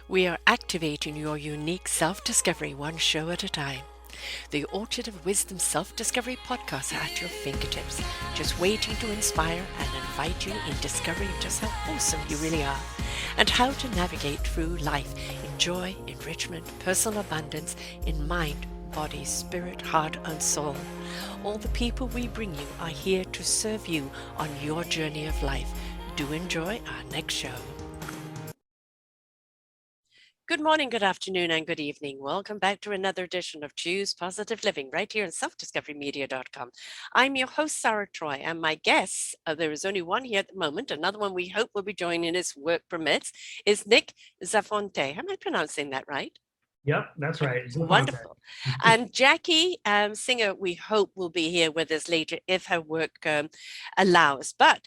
We are activating your unique self-discovery one show at a time. The Orchard of Wisdom Self-Discovery podcast are at your fingertips, just waiting to inspire and invite you in discovering just how awesome you really are and how to navigate through life in joy, enrichment, personal abundance in mind, body, spirit, heart, and soul. All the people we bring you are here to serve you on your journey of life. Do enjoy our next show. Good morning, good afternoon, and good evening. Welcome back to another edition of Choose Positive Living right here on selfdiscoverymedia.com. I'm your host, Sarah Troy, and my guest, there is only one here at the moment, another one we hope will be joining as work permits, is Nick Zafonte. Am I pronouncing that right? Yep, that's right. Wonderful. And Jacky, singer, we hope will be here with us later if her work allows. But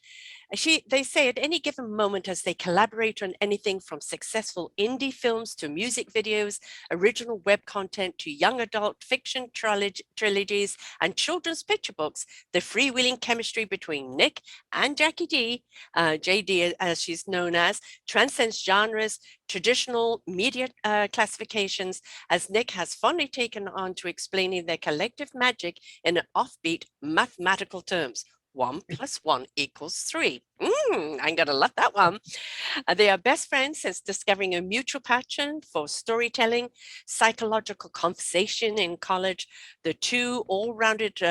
they say at any given moment as they collaborate on anything from successful indie films to music videos, original web content to young adult fiction trilogies and children's picture books, the freewheeling chemistry between Nick and Jacky D, JD as she's known as, transcends genres, traditional media classifications, as Nick has fondly taken on to explaining their collective magic in offbeat mathematical terms. 1 + 1 = 3. I'm going to love that one. They are best friends since discovering a mutual passion for storytelling, psychological conversation in college. The two all-rounded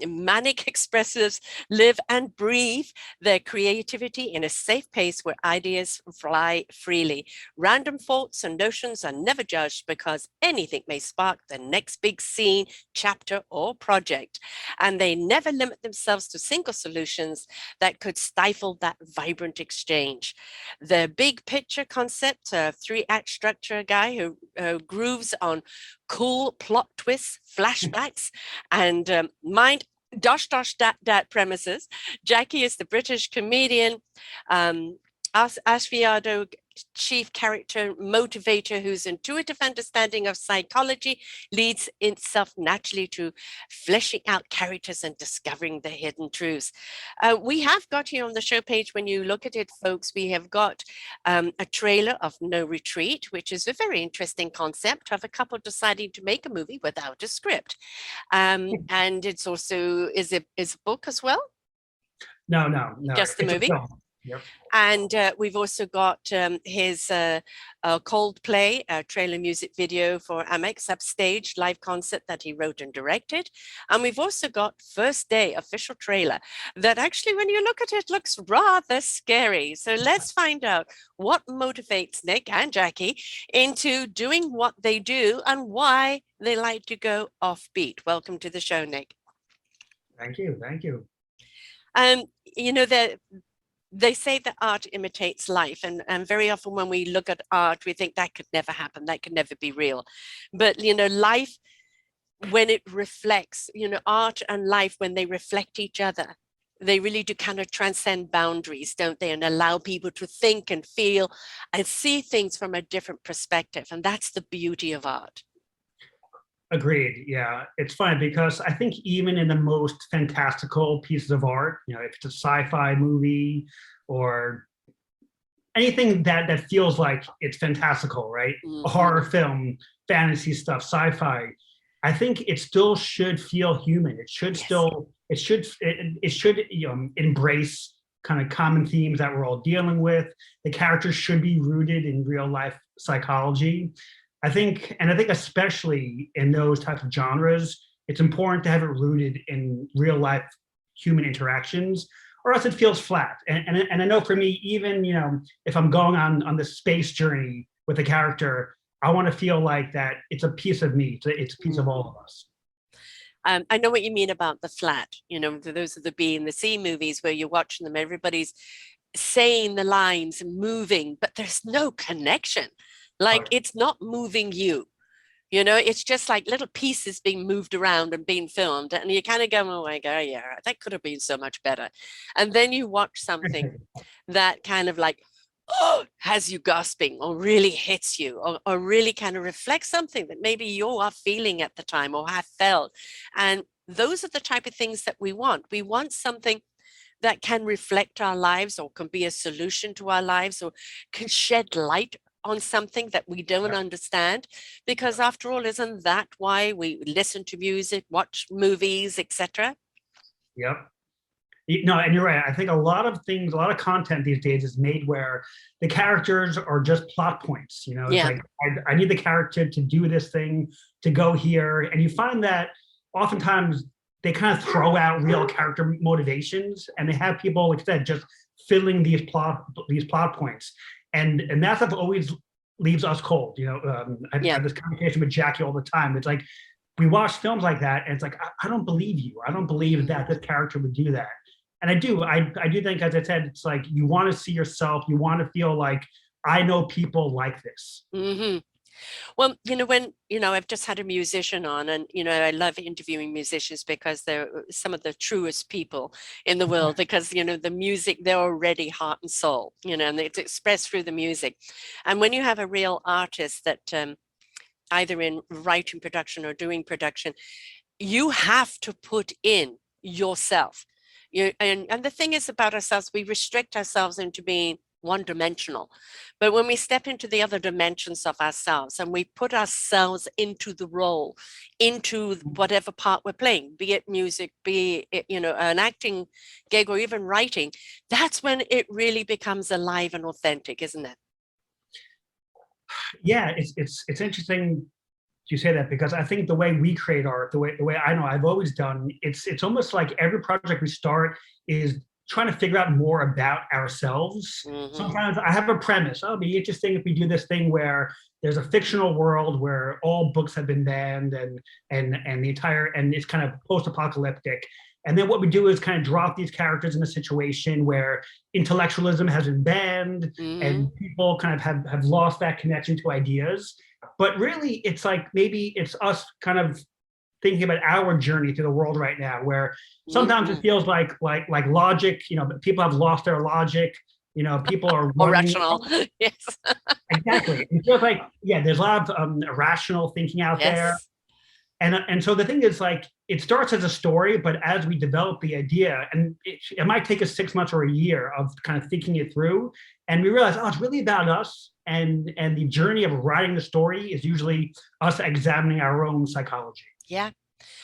manic expressives live and breathe their creativity in a safe pace where ideas fly freely. Random thoughts and notions are never judged because anything may spark the next big scene, chapter, or project. And they never limit themselves to single solutions that could stifle that vibrant exchange. The big picture concept, a 3-act structure guy who grooves on cool plot twists, flashbacks, and mind dat premises. Jacky is the British comedian, Asfiado chief character motivator whose intuitive understanding of psychology leads itself naturally to fleshing out characters and discovering the hidden truths. We have got here on the show page, when you look at it, folks, we have got a trailer of No Retreat, which is a very interesting concept of a couple deciding to make a movie without a script. And it's also, is a book as well? No. Just the movie? Yep. And we've also got his Coldplay trailer music video for Amex Upstage live concert that he wrote and directed. And we've also got First Day official trailer that actually, when you look at it, looks rather scary. So let's find out what motivates Nick and Jacky into doing what they do and why they like to go offbeat. Welcome to the show, Nick. Thank you. You know, they say that art imitates life, and very often when we look at art, we think that could never happen, that could never be real. But, you know, life, when it reflects, you know, art and life, when they reflect each other, they really do kind of transcend boundaries, don't they? And allow people to think and feel and see things from a different perspective. And that's the beauty of art. Agreed. Yeah, it's funny because I think even in the most fantastical pieces of art, you know, if it's a sci-fi movie or anything that feels like it's fantastical, right? A horror film, fantasy stuff, sci-fi, I think it still should feel human. It should still, it should you know, embrace kind of common themes that we're all dealing with. The characters should be rooted in real life psychology. I think especially in those types of genres, it's important to have it rooted in real life human interactions, or else it feels flat. And I know for me, even, you know, if I'm going on this space journey with a character, I want to feel like that it's a piece of me. It's a piece of all of us. I know what you mean about the flat. You know, those are the B and the C movies where you're watching them, everybody's saying the lines, moving, but there's no connection. Like, it's not moving you. You know, it's just like little pieces being moved around and being filmed. And you kind of go, oh my God, yeah, that could have been so much better. And then you watch something that kind of like, oh, has you gasping, or really hits you, or really kind of reflects something that maybe you are feeling at the time or have felt. And those are the type of things that we want. We want something that can reflect our lives, or can be a solution to our lives, or can shed light on something that we don't understand, because after all, isn't that why we listen to music, watch movies, etc.? Yep. No, and you're right. I think a lot of things, a lot of content these days is made where the characters are just plot points. You know, it's like, I need the character to do this thing, to go here. And you find that oftentimes they kind of throw out real character motivations, and they have people, like I said, just filling these plot points. And that stuff always leaves us cold. You know, I have this conversation with Jacky all the time. It's like, we watch films like that, and it's like, I don't believe you. I don't believe that this character would do that. And I do think, as I said, it's like, you want to see yourself, you want to feel like, I know people like this. Mm-hmm. Well, you know, when, you know, I've just had a musician on, and, you know, I love interviewing musicians because they're some of the truest people in the world, because, you know, the music, they're already heart and soul, you know, and it's expressed through the music. And when you have a real artist that either in writing production or doing production, you have to put in yourself. And the thing is about ourselves, we restrict ourselves into being one-dimensional. But when we step into the other dimensions of ourselves and we put ourselves into the role, into whatever part we're playing, be it music, be it, you know, an acting gig, or even writing, that's when it really becomes alive and authentic, isn't it? Yeah, it's interesting you say that, because I think the way we create art, the way I know I've always done, it's almost like every project we start is trying to figure out more about ourselves. Sometimes I have a premise. Oh, it'd be interesting if we do this thing where there's a fictional world where all books have been banned, and it's kind of post-apocalyptic. And then what we do is kind of drop these characters in a situation where intellectualism has been banned, and people kind of have lost that connection to ideas. But really, it's like, maybe it's us kind of thinking about our journey through the world right now, where sometimes it feels like logic, you know, people have lost their logic, you know, people are rational. Yes. Exactly. It feels like, there's a lot of irrational thinking out there. And so the thing is, like, it starts as a story, but as we develop the idea, and it might take us 6 months or a year of kind of thinking it through, and we realize, oh, it's really about us. And the journey of writing the story is usually us examining our own psychology. Yeah.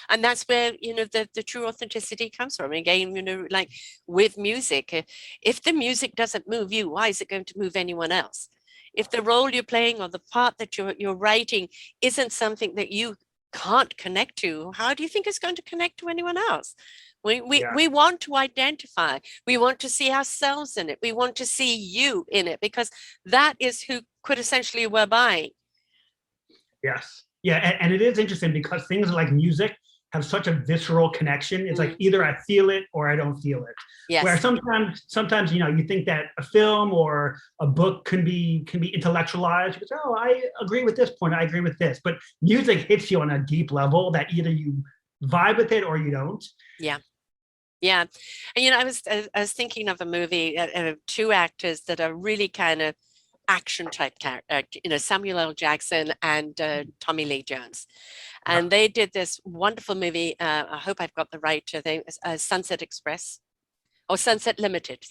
And that's where, you know, the true authenticity comes from. Again, you know, like with music, if the music doesn't move you, why is it going to move anyone else? If the role you're playing or the part that you're writing isn't something that you can't connect to, how do you think it's going to connect to anyone else? We want to identify, we want to see ourselves in it, we want to see you in it, because that is who quintessentially we're buying. Yes. Yeah, and it is interesting because things like music have such a visceral connection. It's like, either I feel it or I don't feel it. Yes. Where sometimes, you know, you think that a film or a book can be intellectualized. Because, oh, I agree with this point, I agree with this. But music hits you on a deep level that either you vibe with it or you don't. Yeah. Yeah. And, you know, I was thinking of a movie, two actors that are really kind of action type character, you know, Samuel L. Jackson and Tommy Lee Jones. And they did this wonderful movie. I hope I've got the right thing, Sunset Express or Sunset Limited.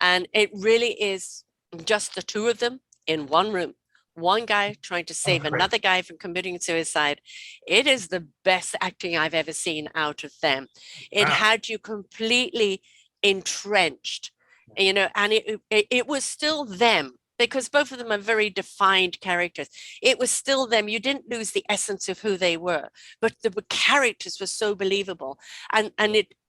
And it really is just the two of them in one room. One guy trying to save another guy from committing suicide. It is the best acting I've ever seen out of them. It had you completely entrenched, you know, and it was still them, because both of them are very defined characters. It was still them. You didn't lose the essence of who they were, but the characters were so believable. And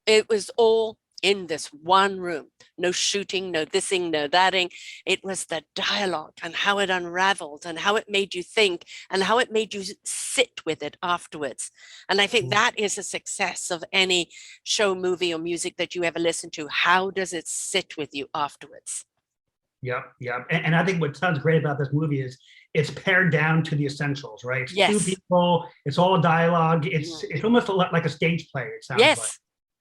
it was all in this one room. No shooting, no thising, no thating. It was the dialogue and how it unraveled and how it made you think and how it made you sit with it afterwards. And I think that is a success of any show, movie, or music that you ever listen to. How does it sit with you afterwards? Yep. And I think what sounds great about this movie is it's pared down to the essentials, right? It's two people, it's all dialogue. It's almost like a stage play, it sounds like.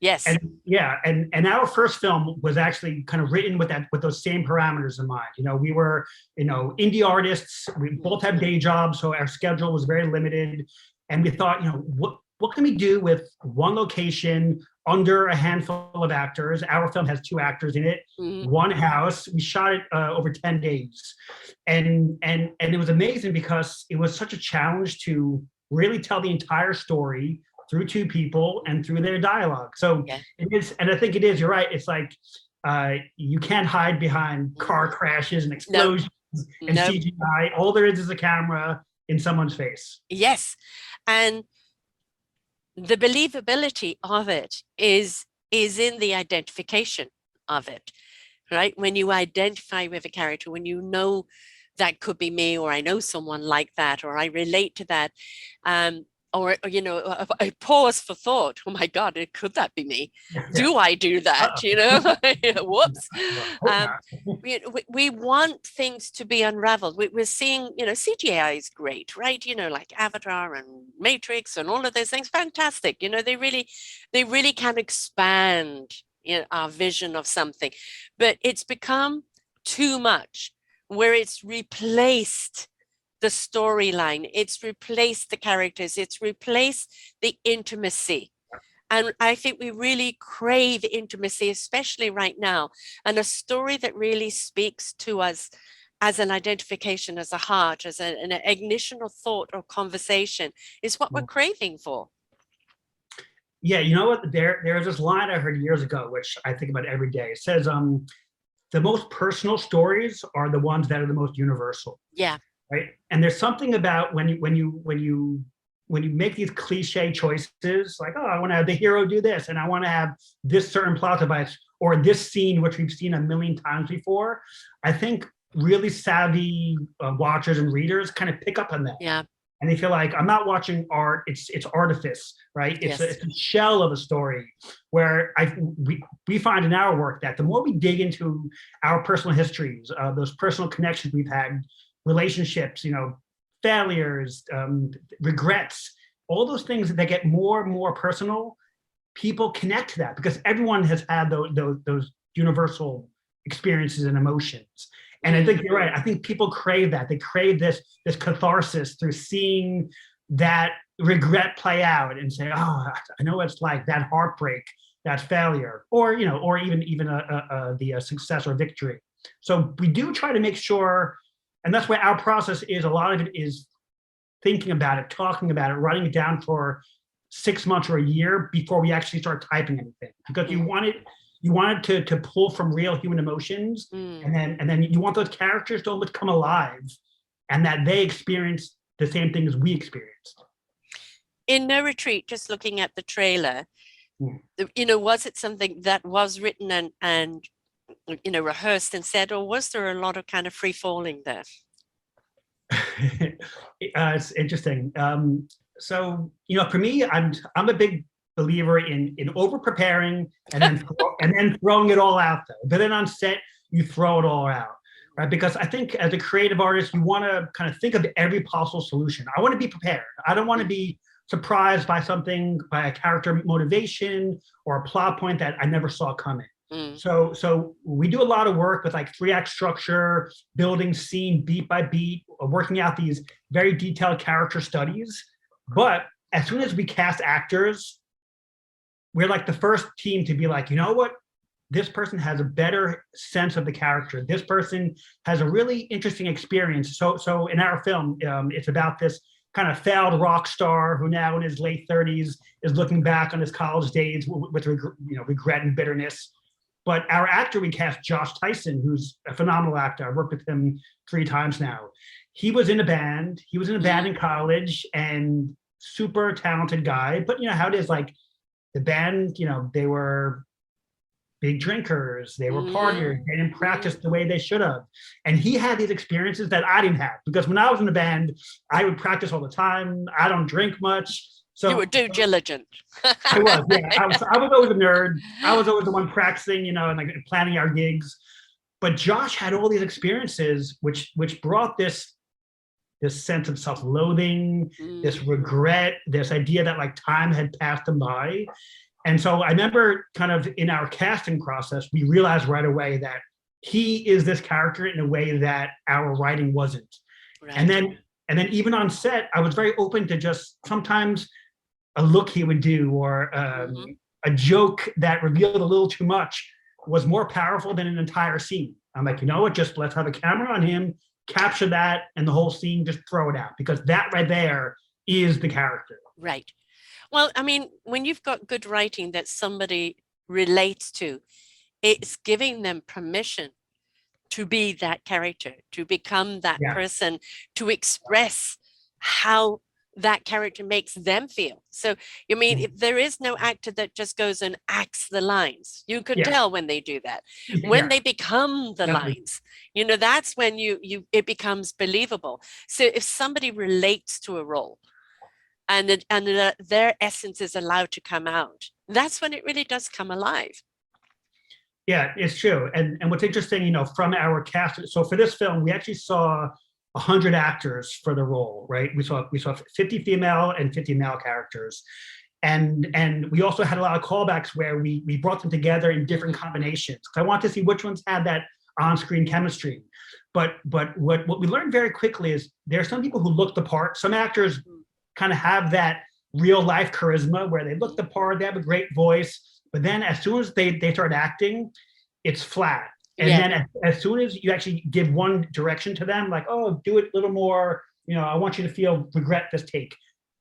Yes. And our first film was actually kind of written with those same parameters in mind. You know, we were, you know, indie artists. We both had day jobs, so our schedule was very limited. And we thought, you know, what can we do with one location under a handful of actors? Our film has 2 actors in it, one house. We shot it over 10 days. And it was amazing because it was such a challenge to really tell the entire story through 2 people and through their dialogue. So it is, and I think it is, you're right. It's like, you can't hide behind car crashes and explosions and CGI. All there is a camera in someone's face. Yes. And the believability of it is in the identification of it, right? When you identify with a character, when you know that could be me, or I know someone like that, or I relate to that, or you know, I pause for thought. Oh my God, could that be me? Do I do that? You know, whoops. We want things to be unraveled. We're seeing, you know, CGI is great, right? You know, like Avatar and Matrix and all of those things, fantastic. You know, they really can expand, you know, our vision of something, but it's become too much, where it's replaced the storyline, it's replaced the characters, it's replaced the intimacy. And I think we really crave intimacy, especially right now, and a story that really speaks to us as an identification, as a heart, as an ignition of thought or conversation is what we're craving for. Yeah, you know what? There's this line I heard years ago, which I think about every day. It says, the most personal stories are the ones that are the most universal. Yeah. Right. And there's something about when you make these cliche choices, like, oh, I want to have the hero do this, and I want to have this certain plot device, or this scene, which we've seen a million times before. I think really savvy watchers and readers kind of pick up on that. Yeah. And they feel like, I'm not watching art, it's artifice, right? It's a shell of a story, where we find in our work that the more we dig into our personal histories, those personal connections we've had, relationships, you know, failures, regrets, all those things that get more and more personal, people connect to that because everyone has had those universal experiences and emotions. And I think you're right. I think people crave that. They crave this catharsis through seeing that regret play out and say, oh, I know what it's like, that heartbreak, that failure, or, you know, or even the success or victory. So we do try to make sure, and that's where our process is. A lot of it is thinking about it, talking about it, writing it down for 6 months or a year before we actually start typing anything, because you want it to pull from real human emotions, and then you want those characters to almost come alive, and that they experience the same things we experienced. In No Retreat, just looking at the trailer, you know, was it something that was written and you know, rehearsed and said, or was there a lot of kind of free falling there? It's interesting. So, you know, for me, I'm a big believer in over preparing and then throwing it all out there. But then on set, you throw it all out, right? Because I think as a creative artist, you want to kind of think of every possible solution. I want to be prepared. I don't want to be surprised by something, by a character motivation or a plot point that I never saw coming. So we do a lot of work with like 3-act structure, building scene beat by beat, working out these very detailed character studies. But as soon as we cast actors, we're like the first team to be like, you know what? This person has a better sense of the character. This person has a really interesting experience. So in our film, it's about this kind of failed rock star who now in his late 30s is looking back on his college days with regret and bitterness. But our actor, we cast Josh Tyson, who's a phenomenal actor. I've worked with him 3 times now. He was in a band. He was in a band in college, and super talented guy. But you know how it is, like the band, you know, they were big drinkers, they were partiers, they didn't practice the way they should have. And he had these experiences that I didn't have, because when I was in the band, I would practice all the time. I don't drink much. So you were diligent. I was, yeah. I was always a nerd. I was always the one practicing, you know, and like planning our gigs. But Josh had all these experiences, which brought this sense of self-loathing, this regret, this idea that like time had passed him by. And so I remember kind of in our casting process, we realized right away that he is this character in a way that our writing wasn't. Right. And then even on set, I was very open to just sometimes a look he would do or a joke that revealed a little too much was more powerful than an entire scene. I'm like, you know what, just let's have a camera on him, capture that, and the whole scene, just throw it out, because that right there is the character. Right. Well, I mean, when you've got good writing that somebody relates to, it's giving them permission to be that character, to become that person, to express how that character makes them feel. So, you mean, if there is no actor that just goes and acts the lines, you can tell when they do that. When they become the lines, you know, that's when it becomes believable. So if somebody relates to a role and their essence is allowed to come out, that's when it really does come alive. Yeah, it's true. And what's interesting, you know, from our cast, so for this film, we actually saw 100 actors for the role, right? We saw 50 female and 50 male characters. And we also had a lot of callbacks where we brought them together in different combinations, because I want to see which ones had that on-screen chemistry. But what we learned very quickly is there are some people who look the part. Some actors kind of have that real life charisma where they look the part, they have a great voice, but then as soon as they start acting, it's flat. And then as soon as you actually give one direction to them, like, oh, do it a little more, you know, I want you to feel regret this take,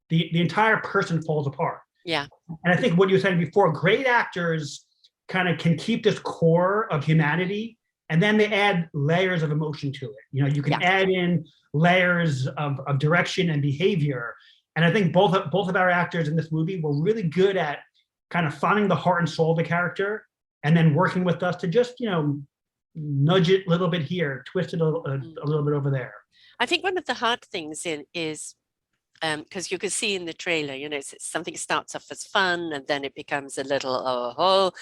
the entire person falls apart. Yeah. And I think what you were saying before, great actors kind of can keep this core of humanity, and then they add layers of emotion to it. You know, you can add in layers of direction and behavior. And I think both of our actors in this movie were really good at kind of finding the heart and soul of the character, and then working with us to just, you know, nudge it a little bit here, twist it a little bit over there. I think one of the hard things is because you can see in the trailer, you know, something starts off as fun and then it becomes a little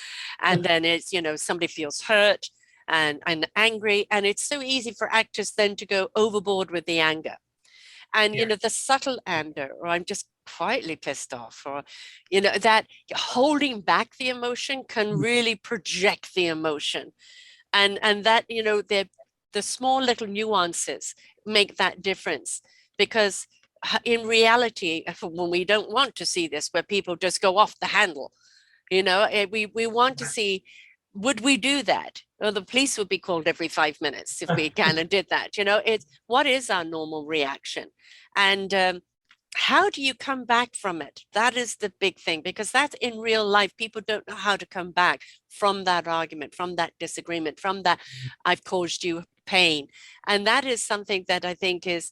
and then it's, you know, somebody feels hurt and angry, and it's so easy for actors then to go overboard with the anger. And, you know, the subtle anger, or I'm just quietly pissed off, or, you know, that holding back the emotion can really project the emotion. And that, you know, the small little nuances make that difference, because in reality, when we don't want to see this, where people just go off the handle, you know, we want to see, would we do that? Or the police would be called every 5 minutes if we kind of did that. You know, it's what is our normal reaction, and how do you come back from it? That is the big thing, because that's in real life. People don't know how to come back from that argument, from that disagreement, from that I've caused you pain. And that is something that I think is,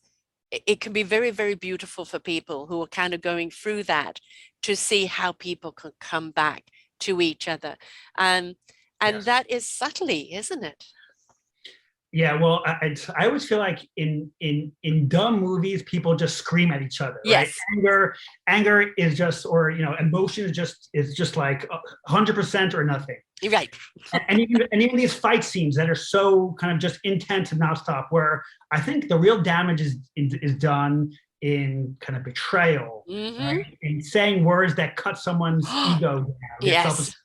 it can be very, very beautiful for people who are kind of going through that, to see how people can come back to each other. And that is subtly, isn't it? Yeah, well, I always feel like in dumb movies, people just scream at each other. Yes. Right? Anger is just, or, you know, emotion is just like 100% or nothing. Right. and even these fight scenes that are so kind of just intense and nonstop, where I think the real damage is done in kind of betrayal, right? In saying words that cut someone's ego down. Yes.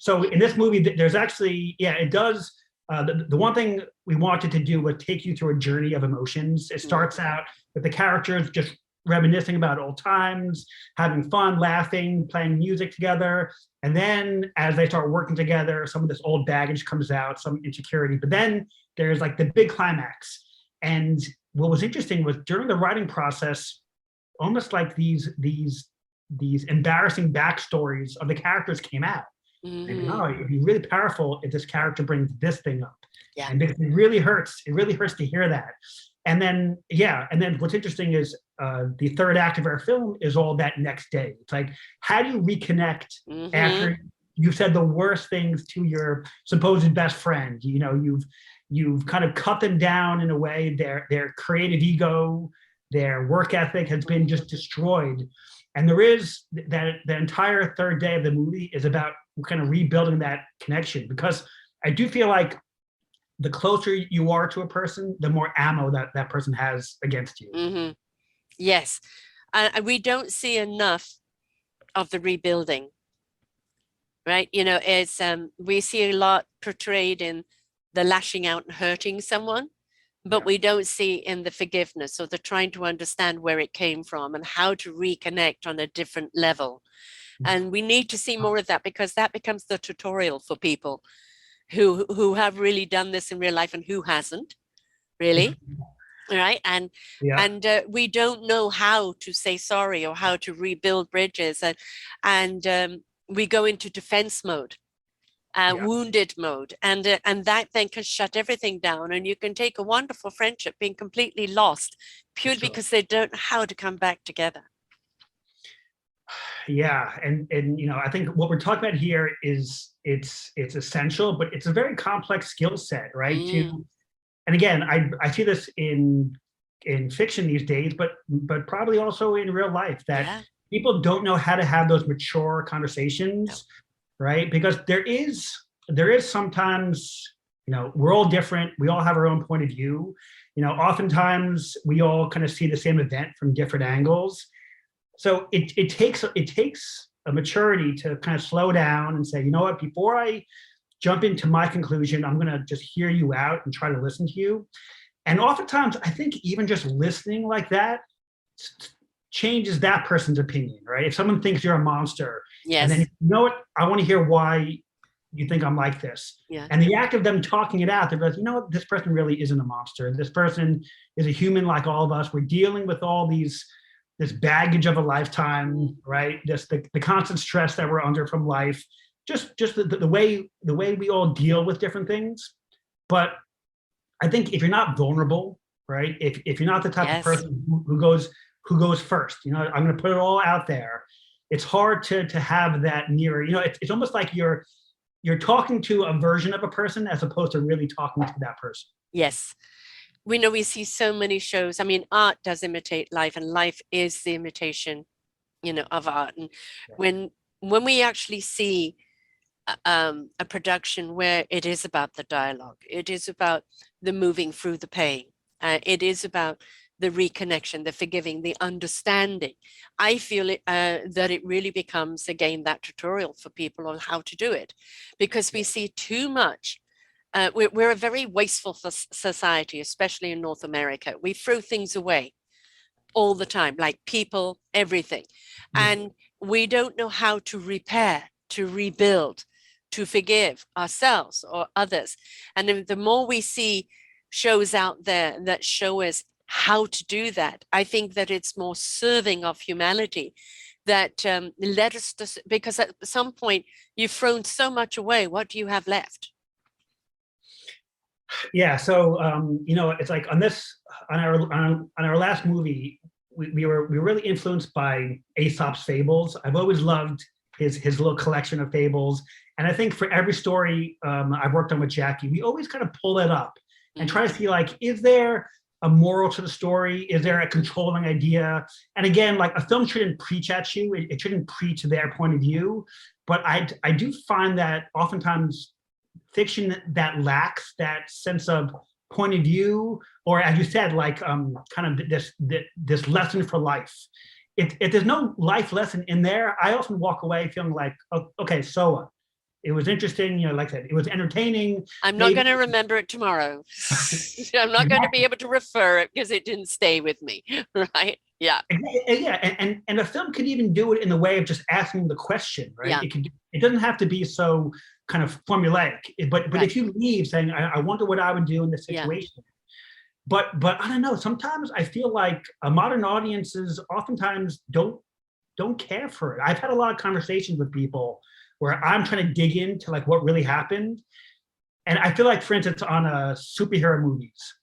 So in this movie, there's actually, it does. The one thing we wanted to do was take you through a journey of emotions. It starts out with the characters just reminiscing about old times, having fun, laughing, playing music together. And then as they start working together, some of this old baggage comes out, some insecurity. But then there's like the big climax. And what was interesting was during the writing process, almost like these embarrassing backstories of the characters came out. And, oh, it'd be really powerful if this character brings this thing up. Yeah. And it really hurts. It really hurts to hear that. And then, and then what's interesting is the third act of our film is all that next day. It's like, how do you reconnect after you've said the worst things to your supposed best friend? You know, you've kind of cut them down in a way. Their creative ego, their work ethic has been just destroyed. And there is that the entire third day of the movie is about kind of rebuilding that connection, because I do feel like the closer you are to a person, the more ammo that person has against you. Yes. And we don't see enough of the rebuilding, right? You know, it's we see a lot portrayed in the lashing out and hurting someone, but we don't see in the forgiveness or the trying to understand where it came from and how to reconnect on a different level. And we need to see more of that, because that becomes the tutorial for people who have really done this in real life and who hasn't really. Right. And we don't know how to say sorry or how to rebuild bridges, and we go into defense mode, wounded mode, and that then can shut everything down, and you can take a wonderful friendship being completely lost purely because they don't know how to come back together. Yeah, and you know, I think what we're talking about here is it's essential, but it's a very complex skill set, right? And again, I see this in fiction these days, but probably also in real life, that people don't know how to have those mature conversations, right? Because there is sometimes, you know, we're all different. We all have our own point of view. You know, oftentimes we all kind of see the same event from different angles. So it takes a maturity to kind of slow down and say, you know what, before I jump into my conclusion, I'm going to just hear you out and try to listen to you. And oftentimes, I think even just listening like that changes that person's opinion, right? If someone thinks you're a monster, and then, you know what, I want to hear why you think I'm like this. And the act of them talking it out, they're like, you know what, this person really isn't a monster. This person is a human like all of us. We're dealing with all this baggage of a lifetime, right? Just the constant stress that we're under from life, just the way we all deal with different things. But I think if you're not vulnerable, right? If you're not the type of person who goes first, you know, I'm going to put it all out there. It's hard to have that mirror. You know, it's almost like you're talking to a version of a person as opposed to really talking to that person. Yes. We know we see so many shows. I mean, art does imitate life, and life is the imitation, you know, of art. And when we actually see a production where it is about the dialogue, it is about the moving through the pain, it is about the reconnection, the forgiving, the understanding, I feel that it really becomes, again, that tutorial for people on how to do it, because we see too much. We're a very wasteful society, especially in North America. We throw things away all the time, like people, everything. And we don't know how to repair, to rebuild, to forgive ourselves or others. And the more we see shows out there that show us how to do that, I think that it's more serving of humanity, that let us just, because at some point you've thrown so much away, what do you have left? Yeah, so you know, it's like on our last movie, we were really influenced by Aesop's fables. I've always loved his little collection of fables, and I think for every story I've worked on with Jacky, we always kind of pull it up and try to see, like, is there a moral to the story? Is there a controlling idea? And again, like, a film shouldn't preach at you. It shouldn't preach their point of view. But I do find that oftentimes fiction that lacks that sense of point of view, or as you said, like kind of this lesson for life. If there's no life lesson in there, I often walk away feeling like, oh, okay, so it was interesting, you know, like I said, it was entertaining. I'm not going to remember it tomorrow. I'm not going to be able to refer it because it didn't stay with me, right? Yeah. Yeah, and a film could even do it in the way of just asking the question, right? It doesn't have to be so kind of formulaic, but if you leave saying, I wonder what I would do in this situation. But I don't know, sometimes I feel like modern audiences oftentimes don't care for it. I've had a lot of conversations with people where I'm trying to dig into, like, what really happened. And I feel like, for instance, on superhero movies,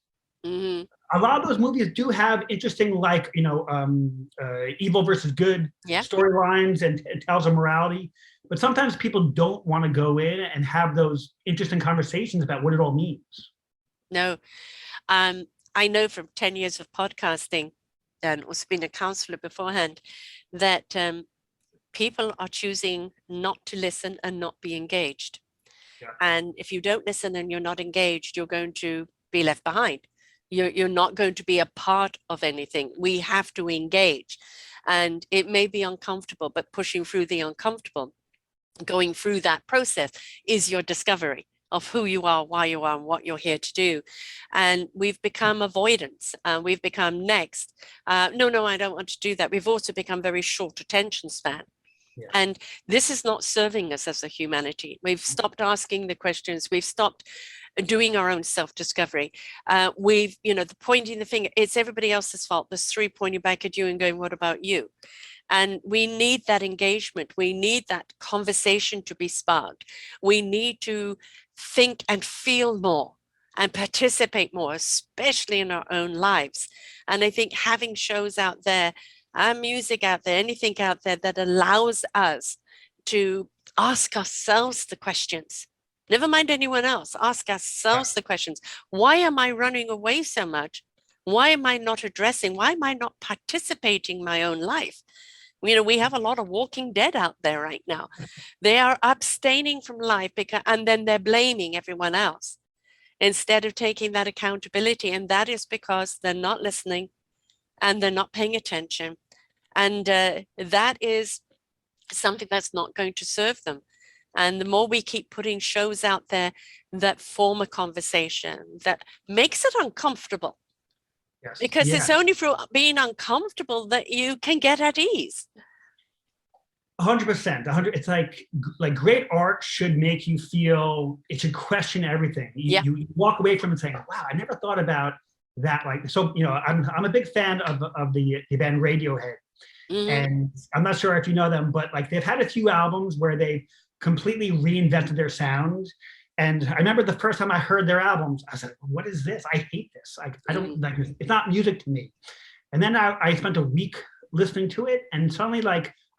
a lot of those movies do have interesting, like, you know, evil versus good storylines and tales of morality. But sometimes people don't want to go in and have those interesting conversations about what it all means. No, I know from 10 years of podcasting and also being a counselor beforehand that people are choosing not to listen and not be engaged. And if you don't listen and you're not engaged, you're going to be left behind. You're not going to be a part of anything. We have to engage. And it may be uncomfortable, but pushing through the uncomfortable, going through that process is your discovery. of who you are, why you are, and what you're here to do. And we've become avoidance. We've become next. No, I don't want to do that. We've also become very short attention span. Yes. And this is not serving us as a humanity. We've stopped asking the questions. We've stopped doing our own self-discovery. We've, the pointing the finger, it's everybody else's fault. There's three pointing back at you and going, what about you? And we need that engagement. We need that conversation to be sparked. We need to think and feel more and participate more, especially in our own lives. And I think having shows out there, music out there, anything out there that allows us to ask ourselves the questions, never mind anyone else, ask ourselves the questions. Why am I running away so much? Why am I not addressing? Why am I not participating in my own life? We have a lot of walking dead out there right now. They are abstaining from life and then they're blaming everyone else instead of taking that accountability. And that is because they're not listening and they're not paying attention. And that is something that's not going to serve them. And the more we keep putting shows out there that form a conversation, that makes it uncomfortable. Yes. Because it's only through being uncomfortable that you can get at ease. 100%. It's like great art should make you feel, it should question everything. You walk away from it saying, wow, I never thought about that. I'm a big fan of the band Radiohead. Mm-hmm. And I'm not sure if you know them, but they've had a few albums where they completely reinvented their sound. And I remember the first time I heard their albums, I said, what is this? I hate this. I don't like this. It's not music to me. And then I spent a week listening to it, and suddenly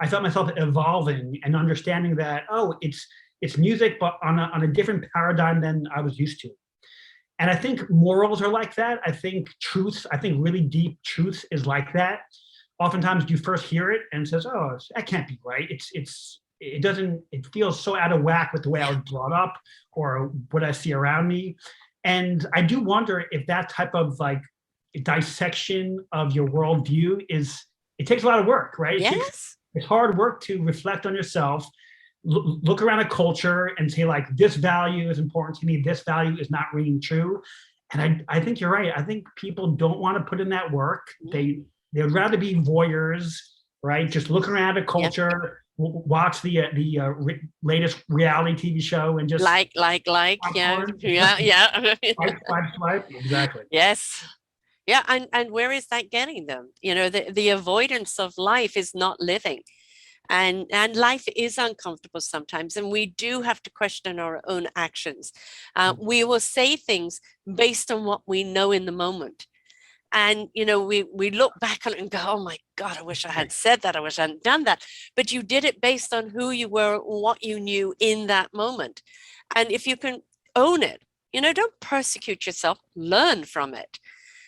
I felt myself evolving and understanding that, oh, it's music, but on a different paradigm than I was used to. And I think morals are like that. I think really deep truth is like that. Oftentimes you first hear it and it says, oh, that can't be right. It feels so out of whack with the way I was brought up or what I see around me. And I do wonder if that type of dissection of your worldview it takes a lot of work, right? Yes. It's hard work to reflect on yourself, look around a culture and say this value is important to me, this value is not ringing true. And I think you're right. I think people don't want to put in that work. They would rather be voyeurs, right? Just look around a culture, watch the latest reality TV show and just like, yeah. Swipe. Exactly. Yes. Yeah, and where is that getting them? The avoidance of life is not living. And life is uncomfortable sometimes, and we do have to question our own actions. We will say things based on what we know in the moment. And, we look back on it and go, oh my God, I wish I had said that. I wish I hadn't done that. But you did it based on who you were, what you knew in that moment. And if you can own it, don't persecute yourself, learn from it.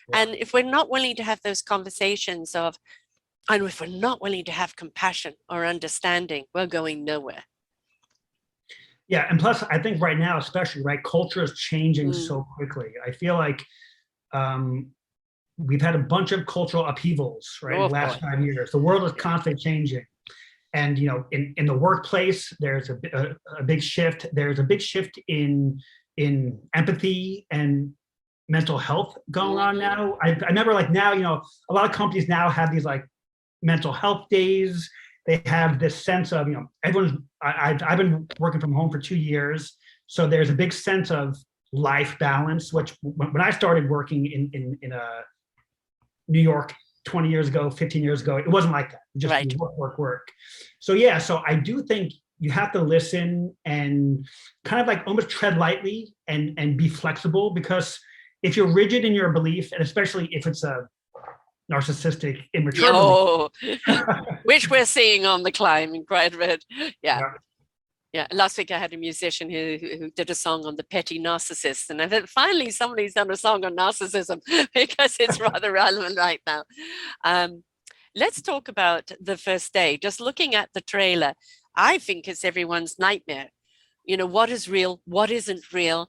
Yeah. And if we're not willing to have those conversations and if we're not willing to have compassion or understanding, we're going nowhere. Yeah, and plus, I think right now, especially, right, culture is changing so quickly. I feel like we've had a bunch of cultural upheavals, right, in the last 5 years. The world is constantly changing. And, in the workplace, there's a big shift. There's a big shift in empathy and mental health going on now. I remember now, a lot of companies now have these mental health days. They have this sense of, I've been working from home for 2 years. So there's a big sense of life balance, which when I started working in New York 20 years ago, 15 years ago, it wasn't like that. Just work. So yeah, so I do think you have to listen and kind of almost tread lightly and be flexible, because if you're rigid in your belief, and especially if it's a narcissistic, immature belief, which we're seeing on the climb quite a bit. Yeah. Last week I had a musician who did a song on the petty narcissist, and I thought finally somebody's done a song on narcissism because it's rather relevant right now. Let's talk about the first day. Just looking at the trailer, I think it's everyone's nightmare. What is real? What isn't real?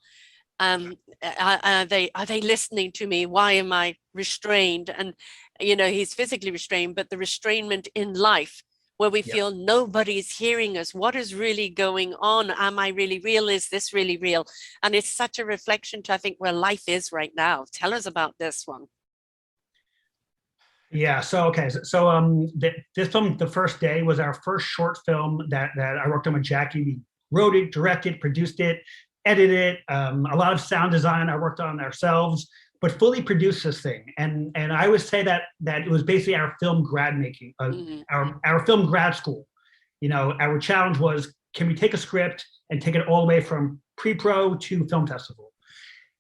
Are they listening to me? Why am I restrained? And he's physically restrained, but the restrainment in life, where we feel nobody's hearing us. What is really going on? Am I really real? Is this really real? And it's such a reflection to, I think, where life is right now. Tell us about this one. Yeah. So okay. This film, The First Day, was our first short film that I worked on with Jacky. We wrote it, directed, produced it, edited it. A lot of sound design I worked on ourselves, but fully produced this thing. And I would say that it was basically our film grad making, our film grad school. You know, our challenge was, can we take a script and take it all the way from pre-pro to film festival?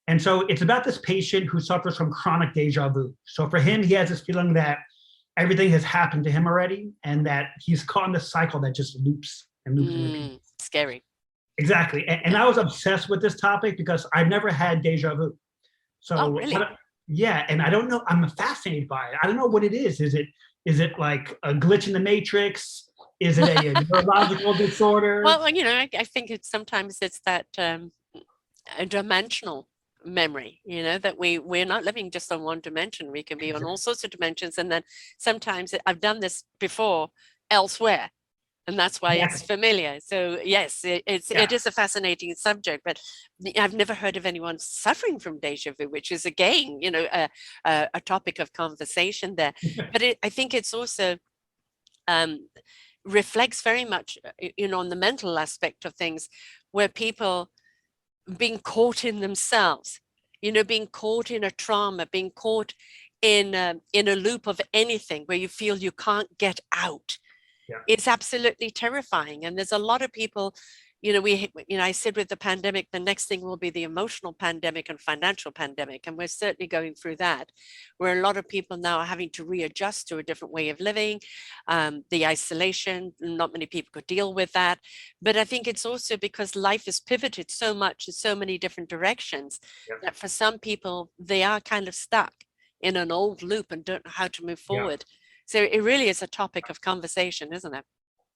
And so it's about this patient who suffers from chronic deja vu. So for him, he has this feeling that everything has happened to him already, and that he's caught in this cycle that just loops and loops and repeats. Scary. Exactly. And I was obsessed with this topic because I've never had deja vu. So really? Yeah, and I don't know, I'm fascinated by it. I don't know what it is. Is it like a glitch in the matrix? Is it a neurological disorder? Well, you know, I think sometimes it's that a dimensional memory, you know, that we're not living just on one dimension. We can be on all sorts of dimensions, and then sometimes I've done this before elsewhere, and that's why it's familiar. So yes, it is a fascinating subject, but I've never heard of anyone suffering from deja vu, which is again, you know, a topic of conversation there. But I think it's also reflects very much, you know, on the mental aspect of things, where people being caught in themselves, you know, being caught in a trauma, being caught in a loop of anything where you feel you can't get out. It's absolutely terrifying. And there's a lot of people, you know, I said with the pandemic, the next thing will be the emotional pandemic and financial pandemic. And we're certainly going through that, where a lot of people now are having to readjust to a different way of living, the isolation, not many people could deal with that. But I think it's also because life has pivoted so much in so many different directions that for some people, they are kind of stuck in an old loop and don't know how to move forward. So it really is a topic of conversation, isn't it?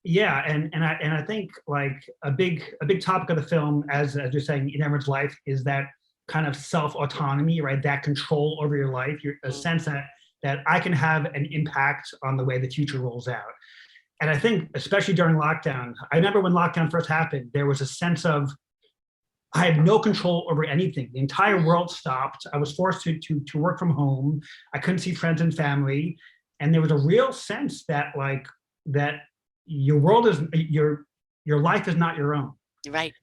Yeah, and I think like a big topic of the film, as you're saying, in everyone's life, is that kind of self-autonomy, right? That control over your life, a sense that I can have an impact on the way the future rolls out. And I think, especially during lockdown, I remember when lockdown first happened, there was a sense of, I had no control over anything. The entire world stopped. I was forced to work from home. I couldn't see friends and family. And there was a real sense that your world is, your life is not your own. Right.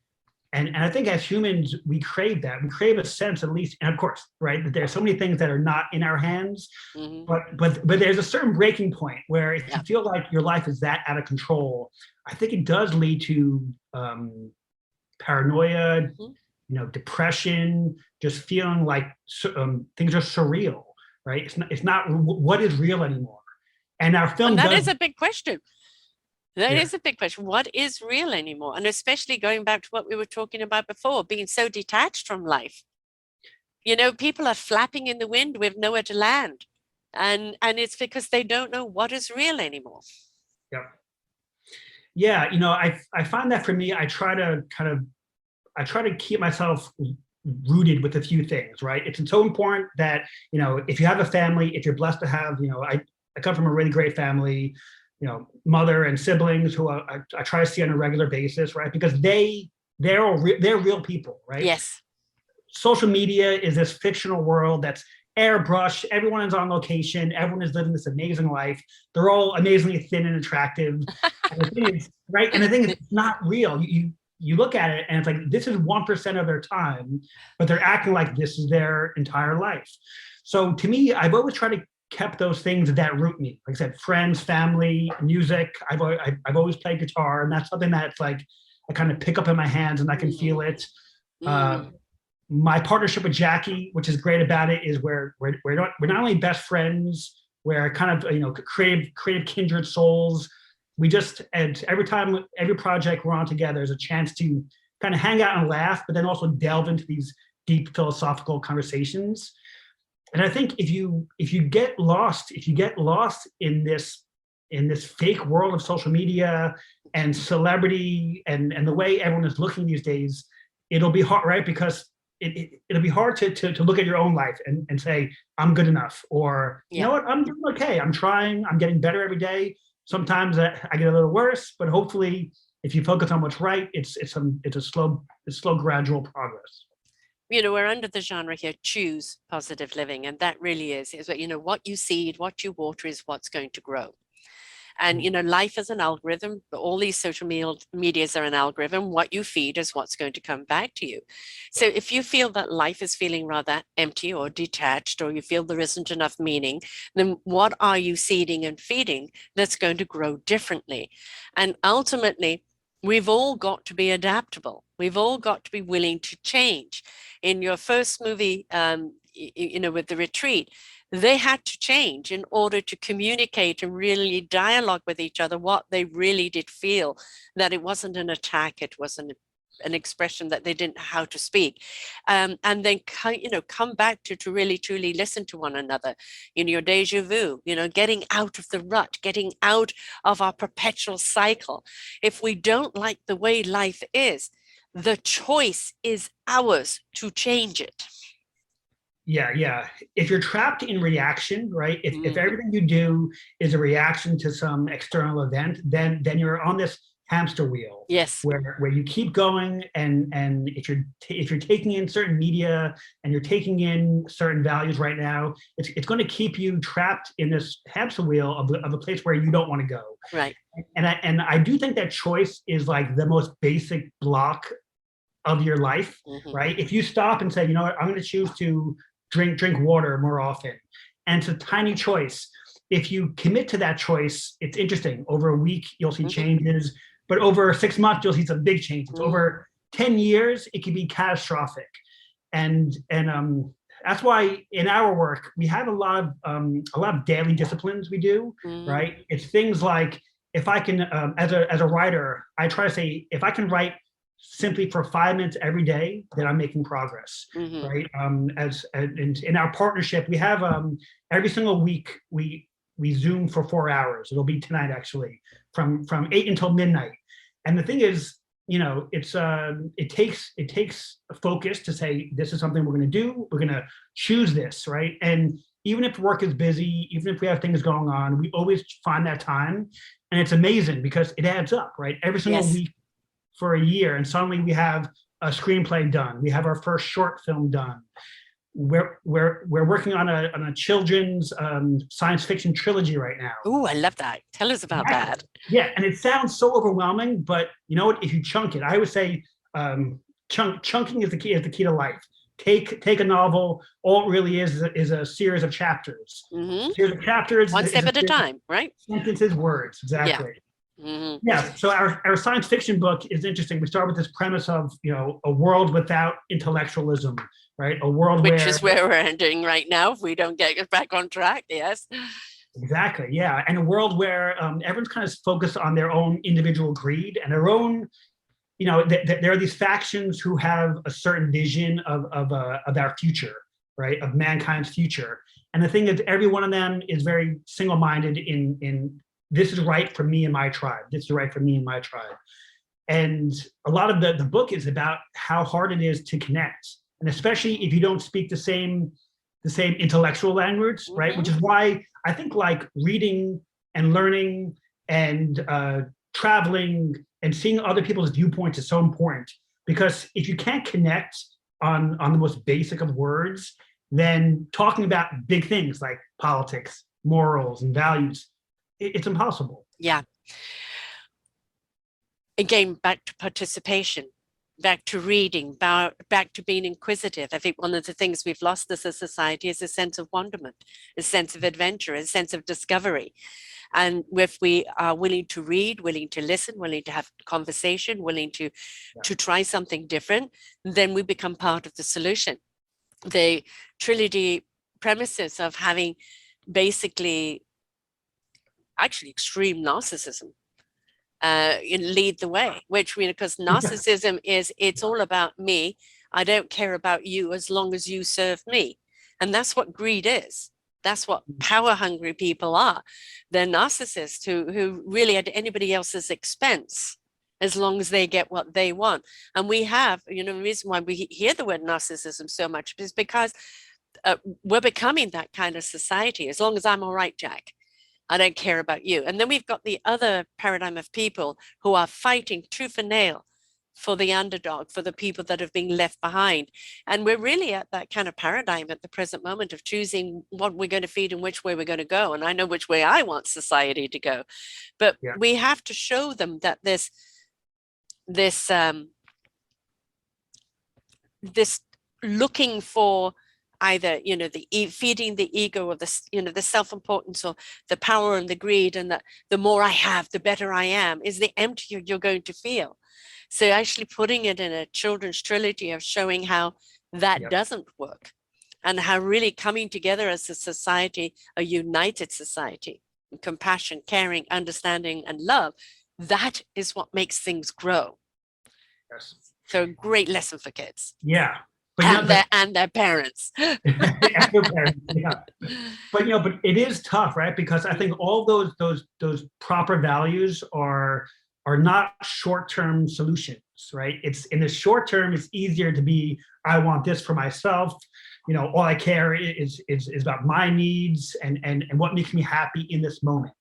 And I think as humans, we crave that. We crave a sense, at least, and of course, right, that there are so many things that are not in our hands, but there's a certain breaking point where if you feel like your life is that out of control, I think it does lead to paranoia, you know, depression, just feeling like things are surreal, right? It's not what is real anymore. And our film that is a big question. That is a big question. What is real anymore? And especially going back to what we were talking about before, being so detached from life. You know, people are flapping in the wind with nowhere to land. And it's because they don't know what is real anymore. Yeah, you know, I find that for me, I try to keep myself rooted with a few things, right? It's so important that, you know, if you have a family, if you're blessed to have, you know, I come from a really great family, you know, mother and siblings who I try to see on a regular basis, right? Because they're real people, right? Yes. Social media is this fictional world that's airbrushed. Everyone is on location. Everyone is living this amazing life. They're all amazingly thin and attractive. And the thing is, right? And the thing is, it's not real. You look at it and it's like, this is 1% of their time, but they're acting like this is their entire life. So to me, I've always tried to kept those things that root me. Like I said, friends, family, music. I've always played guitar, and that's something that's like I kind of pick up in my hands and I can feel it. My partnership with Jacky, which is great about it, is we're not only best friends, we're kind of, you know, creative kindred souls. We just, and every project we're on together is a chance to kind of hang out and laugh, but then also delve into these deep philosophical conversations. And I think if you get lost in this fake world of social media and celebrity and the way everyone is looking these days, it'll be hard, right? Because it'll be hard to look at your own life and say, I'm good enough, or you know what, I'm doing okay, I'm trying, I'm getting better every day. Sometimes I get a little worse, but hopefully, if you focus on what's right, it's a slow gradual progress. We're under the genre here, choose positive living. And that really is what, what you seed, what you water is what's going to grow. And, life is an algorithm, but all these social medias are an algorithm. What you feed is what's going to come back to you. So if you feel that life is feeling rather empty or detached, or you feel there isn't enough meaning, then what are you seeding and feeding that's going to grow differently? And ultimately, we've all got to be adaptable. We've all got to be willing to change. In your first movie, with the retreat, they had to change in order to communicate and really dialogue with each other what they really did feel, that it wasn't an attack, it wasn't an expression that they didn't know how to speak, and then come back to really truly listen to one another. Your deja vu, getting out of the rut, getting out of our perpetual cycle. If we don't like the way life is, the choice is ours to change it. Yeah. If you're trapped in reaction, right? If everything you do is a reaction to some external event, then you're on this hamster wheel. Yes. Where you keep going, and if you're taking in certain media and you're taking in certain values right now, it's going to keep you trapped in this hamster wheel of a place where you don't want to go. Right. And I do think that choice is like the most basic block of your life, right? If you stop and say, you know what, I'm going to choose to drink water more often, and it's a tiny choice. If you commit to that choice, it's interesting. Over a week, you'll see changes, but over 6 months, you'll see some big changes. Over 10 years, it can be catastrophic. And that's why in our work, we have a lot of daily disciplines we do, right? It's things like, if I can, as a writer, I try to say, if I can write simply for 5 minutes every day, then I'm making progress, right? In our partnership, we have every single week we Zoom for 4 hours. It'll be tonight actually, from 8 until midnight. And the thing is, it takes a focus to say, this is something we're going to do. We're going to choose this, right? And even if work is busy, even if we have things going on, we always find that time, and it's amazing because it adds up, right? Every single week for a year, and suddenly we have a screenplay done. We have our first short film done. We're working on a children's science fiction trilogy right now. Oh, I love that. Tell us about that. Yeah, and it sounds so overwhelming, but you know what? If you chunk it, I would say chunking is the key to life. Take a novel. All it really is a series of chapters. Series of chapters. One step at a time, right? Sentences, words, exactly. Yeah. So our science fiction book is interesting. We start with this premise of a world without intellectualism, right? A world which is where we're ending right now if we don't get back on track. Yes. Exactly. Yeah, and a world where everyone's kind of focused on their own individual greed and their own. There are these factions who have a certain vision of our future, right? Of mankind's future. And the thing is, every one of them is very single-minded in this is right for me and my tribe. This is right for me and my tribe. And a lot of the book is about how hard it is to connect. And especially if you don't speak the same intellectual language, right? Which is why I think like reading and learning and traveling and seeing other people's viewpoints is so important. Because if you can't connect on the most basic of words, then talking about big things like politics, morals, and values, it's impossible. Yeah. Again, back to participation, back to reading, back to being inquisitive. I think one of the things we've lost as a society is a sense of wonderment, a sense of adventure, a sense of discovery. And if we are willing to read, willing to listen, willing to have conversation, willing to try something different, then we become part of the solution. The Trilogy premises of having basically actually extreme narcissism lead the way, which because narcissism is, it's all about me. I don't care about you as long as you serve me. And that's what greed is. That's what power hungry people are. They're narcissists who really at anybody else's expense, as long as they get what they want. And we have, the reason why we hear the word narcissism so much is because we're becoming that kind of society. As long as I'm all right, Jack, I don't care about you. And then we've got the other paradigm of people who are fighting tooth and nail for the underdog, for the people that have been left behind. And we're really at that kind of paradigm at the present moment of choosing what we're going to feed and which way we're going to go. And I know which way I want society to go. But we have to show them that this looking for either, you know, feeding the ego of the, you know, the self-importance or the power and the greed, and that the more I have, the better I am, is the emptier you're going to feel. So actually putting it in a children's trilogy of showing how that doesn't work, and how really coming together as a society, a united society, compassion, caring, understanding, and love, that is what makes things grow. Yes. So great lesson for kids. Yeah. But and their parents. And their parents, yeah. But but it is tough, right? Because I think all those proper values are not short-term solutions, right? It's in the short term, it's easier to be, I want this for myself. You know, all I care is about my needs and what makes me happy in this moment.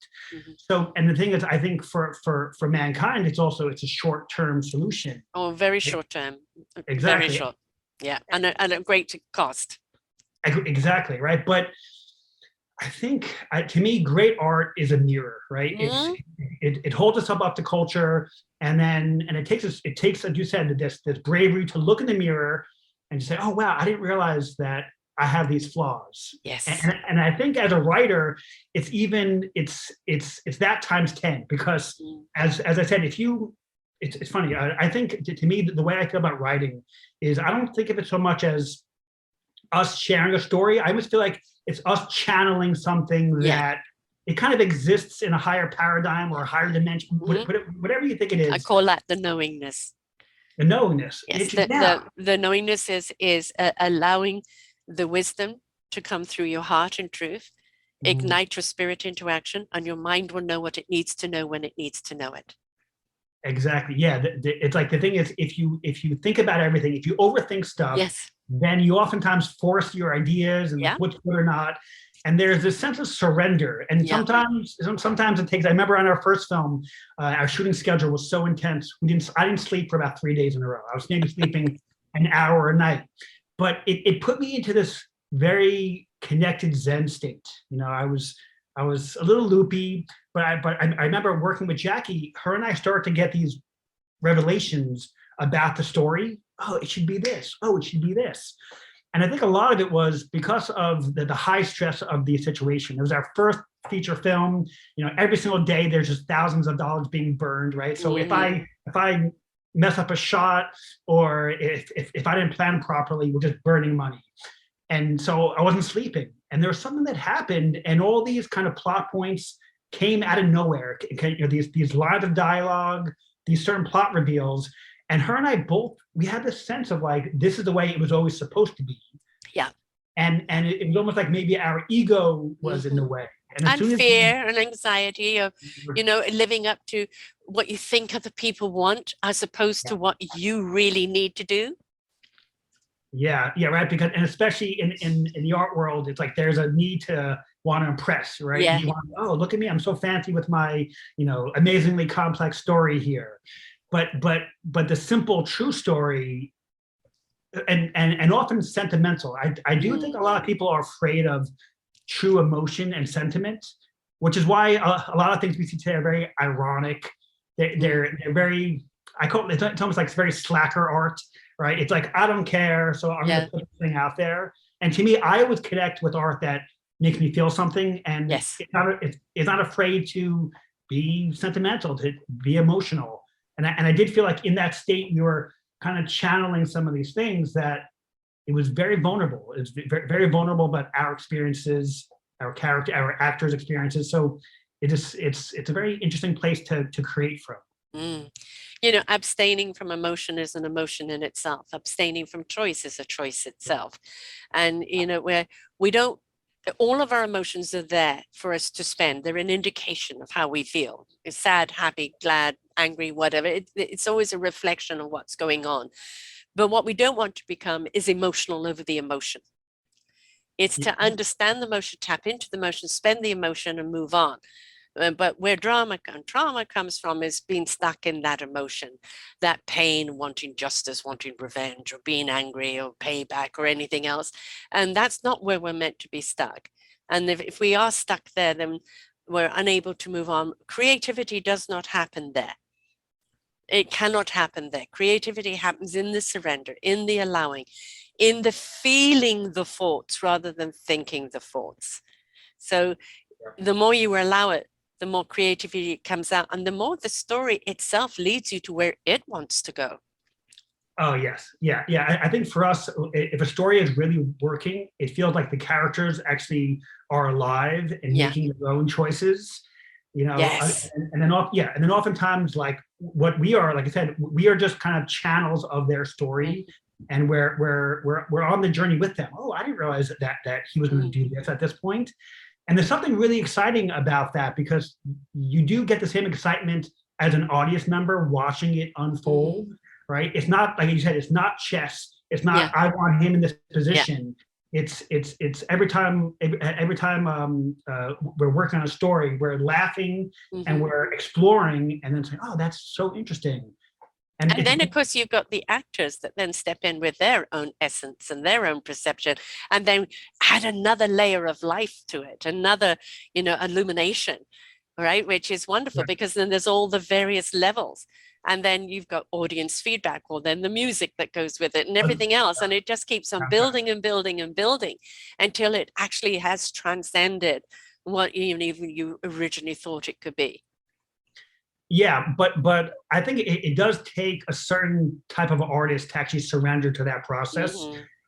So, and the thing is, I think for mankind, it's a short-term solution. Oh, very short term. Exactly. Very short. Yeah, and a great cost. Exactly, right? But I think, to me, great art is a mirror, right? It holds us up to culture, and it takes, as you said, this bravery to look in the mirror and say, oh wow, I didn't realize that I have these flaws. Yes. And I think as a writer, it's that times 10, because as I said, it's funny. I think to me, the way I feel about writing is, I don't think of it so much as us sharing a story. I almost feel like it's us channeling something that it kind of exists in a higher paradigm or a higher dimension, whatever you think it is. I call that the knowingness. The knowingness. Yes, the knowingness is allowing the wisdom to come through your heart and truth, ignite your spirit into action, and your mind will know what it needs to know when it needs to know it. Exactly. Yeah. It's like, the thing is, if you think about everything, if you overthink stuff, then you oftentimes force your ideas and what's good or not. And there's this sense of surrender. And sometimes it takes, I remember on our first film, our shooting schedule was so intense. I didn't sleep for about 3 days in a row. I was maybe sleeping an hour a night, but it put me into this very connected Zen state. You know, I was a little loopy, but I remember working with Jacky. Her and I started to get these revelations about the story. Oh, it should be this. Oh, it should be this. And I think a lot of it was because of the high stress of the situation. It was our first feature film. You know, every single day there's just thousands of dollars being burned, right? So if I mess up a shot, or if I didn't plan properly, we're just burning money. And so I wasn't sleeping. And there was something that happened, and all these kind of plot points came out of nowhere. You know, these lines of dialogue, these certain plot reveals, and her and I both, we had this sense of like, this is the way it was always supposed to be. Yeah. And it was almost like maybe our ego was in the way. And fear and anxiety of, you know, living up to what you think other people want as opposed to what you really need to do. Yeah, right. Because, and especially in the art world, it's like there's a need to want to impress, right? Yeah. You want, oh, look at me, I'm so fancy with my, you know, amazingly complex story here. But the simple, true story, and often sentimental. I do think a lot of people are afraid of true emotion and sentiment, which is why a lot of things we see today are very ironic. They're very, I call it, it's almost like it's very slacker art, right? It's like, I don't care, so I'm gonna put this thing out there. And to me, I always connect with art that makes me feel something, and it's not afraid to be sentimental, to be emotional. And I did feel like in that state, we were kind of channeling some of these things that it was very vulnerable. It's very, very vulnerable about our experiences, our character, our actors' experiences. So it's a very interesting place to create from. You know, abstaining from emotion is an emotion in itself. Abstaining from choice is a choice itself. And, you know, where we don't, all of our emotions are there for us to spend. They're an indication of how we feel. It's sad, happy, glad, angry, whatever. It's always a reflection of what's going on. But what we don't want to become is emotional over the emotion. It's to understand the emotion, tap into the emotion, spend the emotion and move on. But where drama and trauma comes from is being stuck in that emotion, that pain, wanting justice, wanting revenge, or being angry or payback or anything else. And that's not where we're meant to be stuck. And if we are stuck there, then we're unable to move on. Creativity does not happen there. It cannot happen there. Creativity happens in the surrender, in the allowing, in the feeling the thoughts rather than thinking the thoughts. So the more you allow it, the more creativity comes out, and the more the story itself leads you to where it wants to go. Oh, yes. Yeah. Yeah. I think for us, if a story is really working, it feels like the characters actually are alive and making their own choices, you know. Yes. And then oftentimes, like what we are, like I said, we are just kind of channels of their story, and we're on the journey with them. Oh, I didn't realize that he was going to do this at this point. And there's something really exciting about that, because you do get the same excitement as an audience member watching it unfold, right? It's not, like you said, it's not chess. It's not, I want him in this position. It's every time we're working on a story, we're laughing and we're exploring, and then saying, oh, that's so interesting. And then, of course, you've got the actors that then step in with their own essence and their own perception, and then add another layer of life to it, another, you know, illumination, right? Which is wonderful, because then there's all the various levels. And then you've got audience feedback, or then the music that goes with it and everything else. And it just keeps on building and building and building until it actually has transcended what even you originally thought it could be. Yeah, but I think it does take a certain type of artist to actually surrender to that process,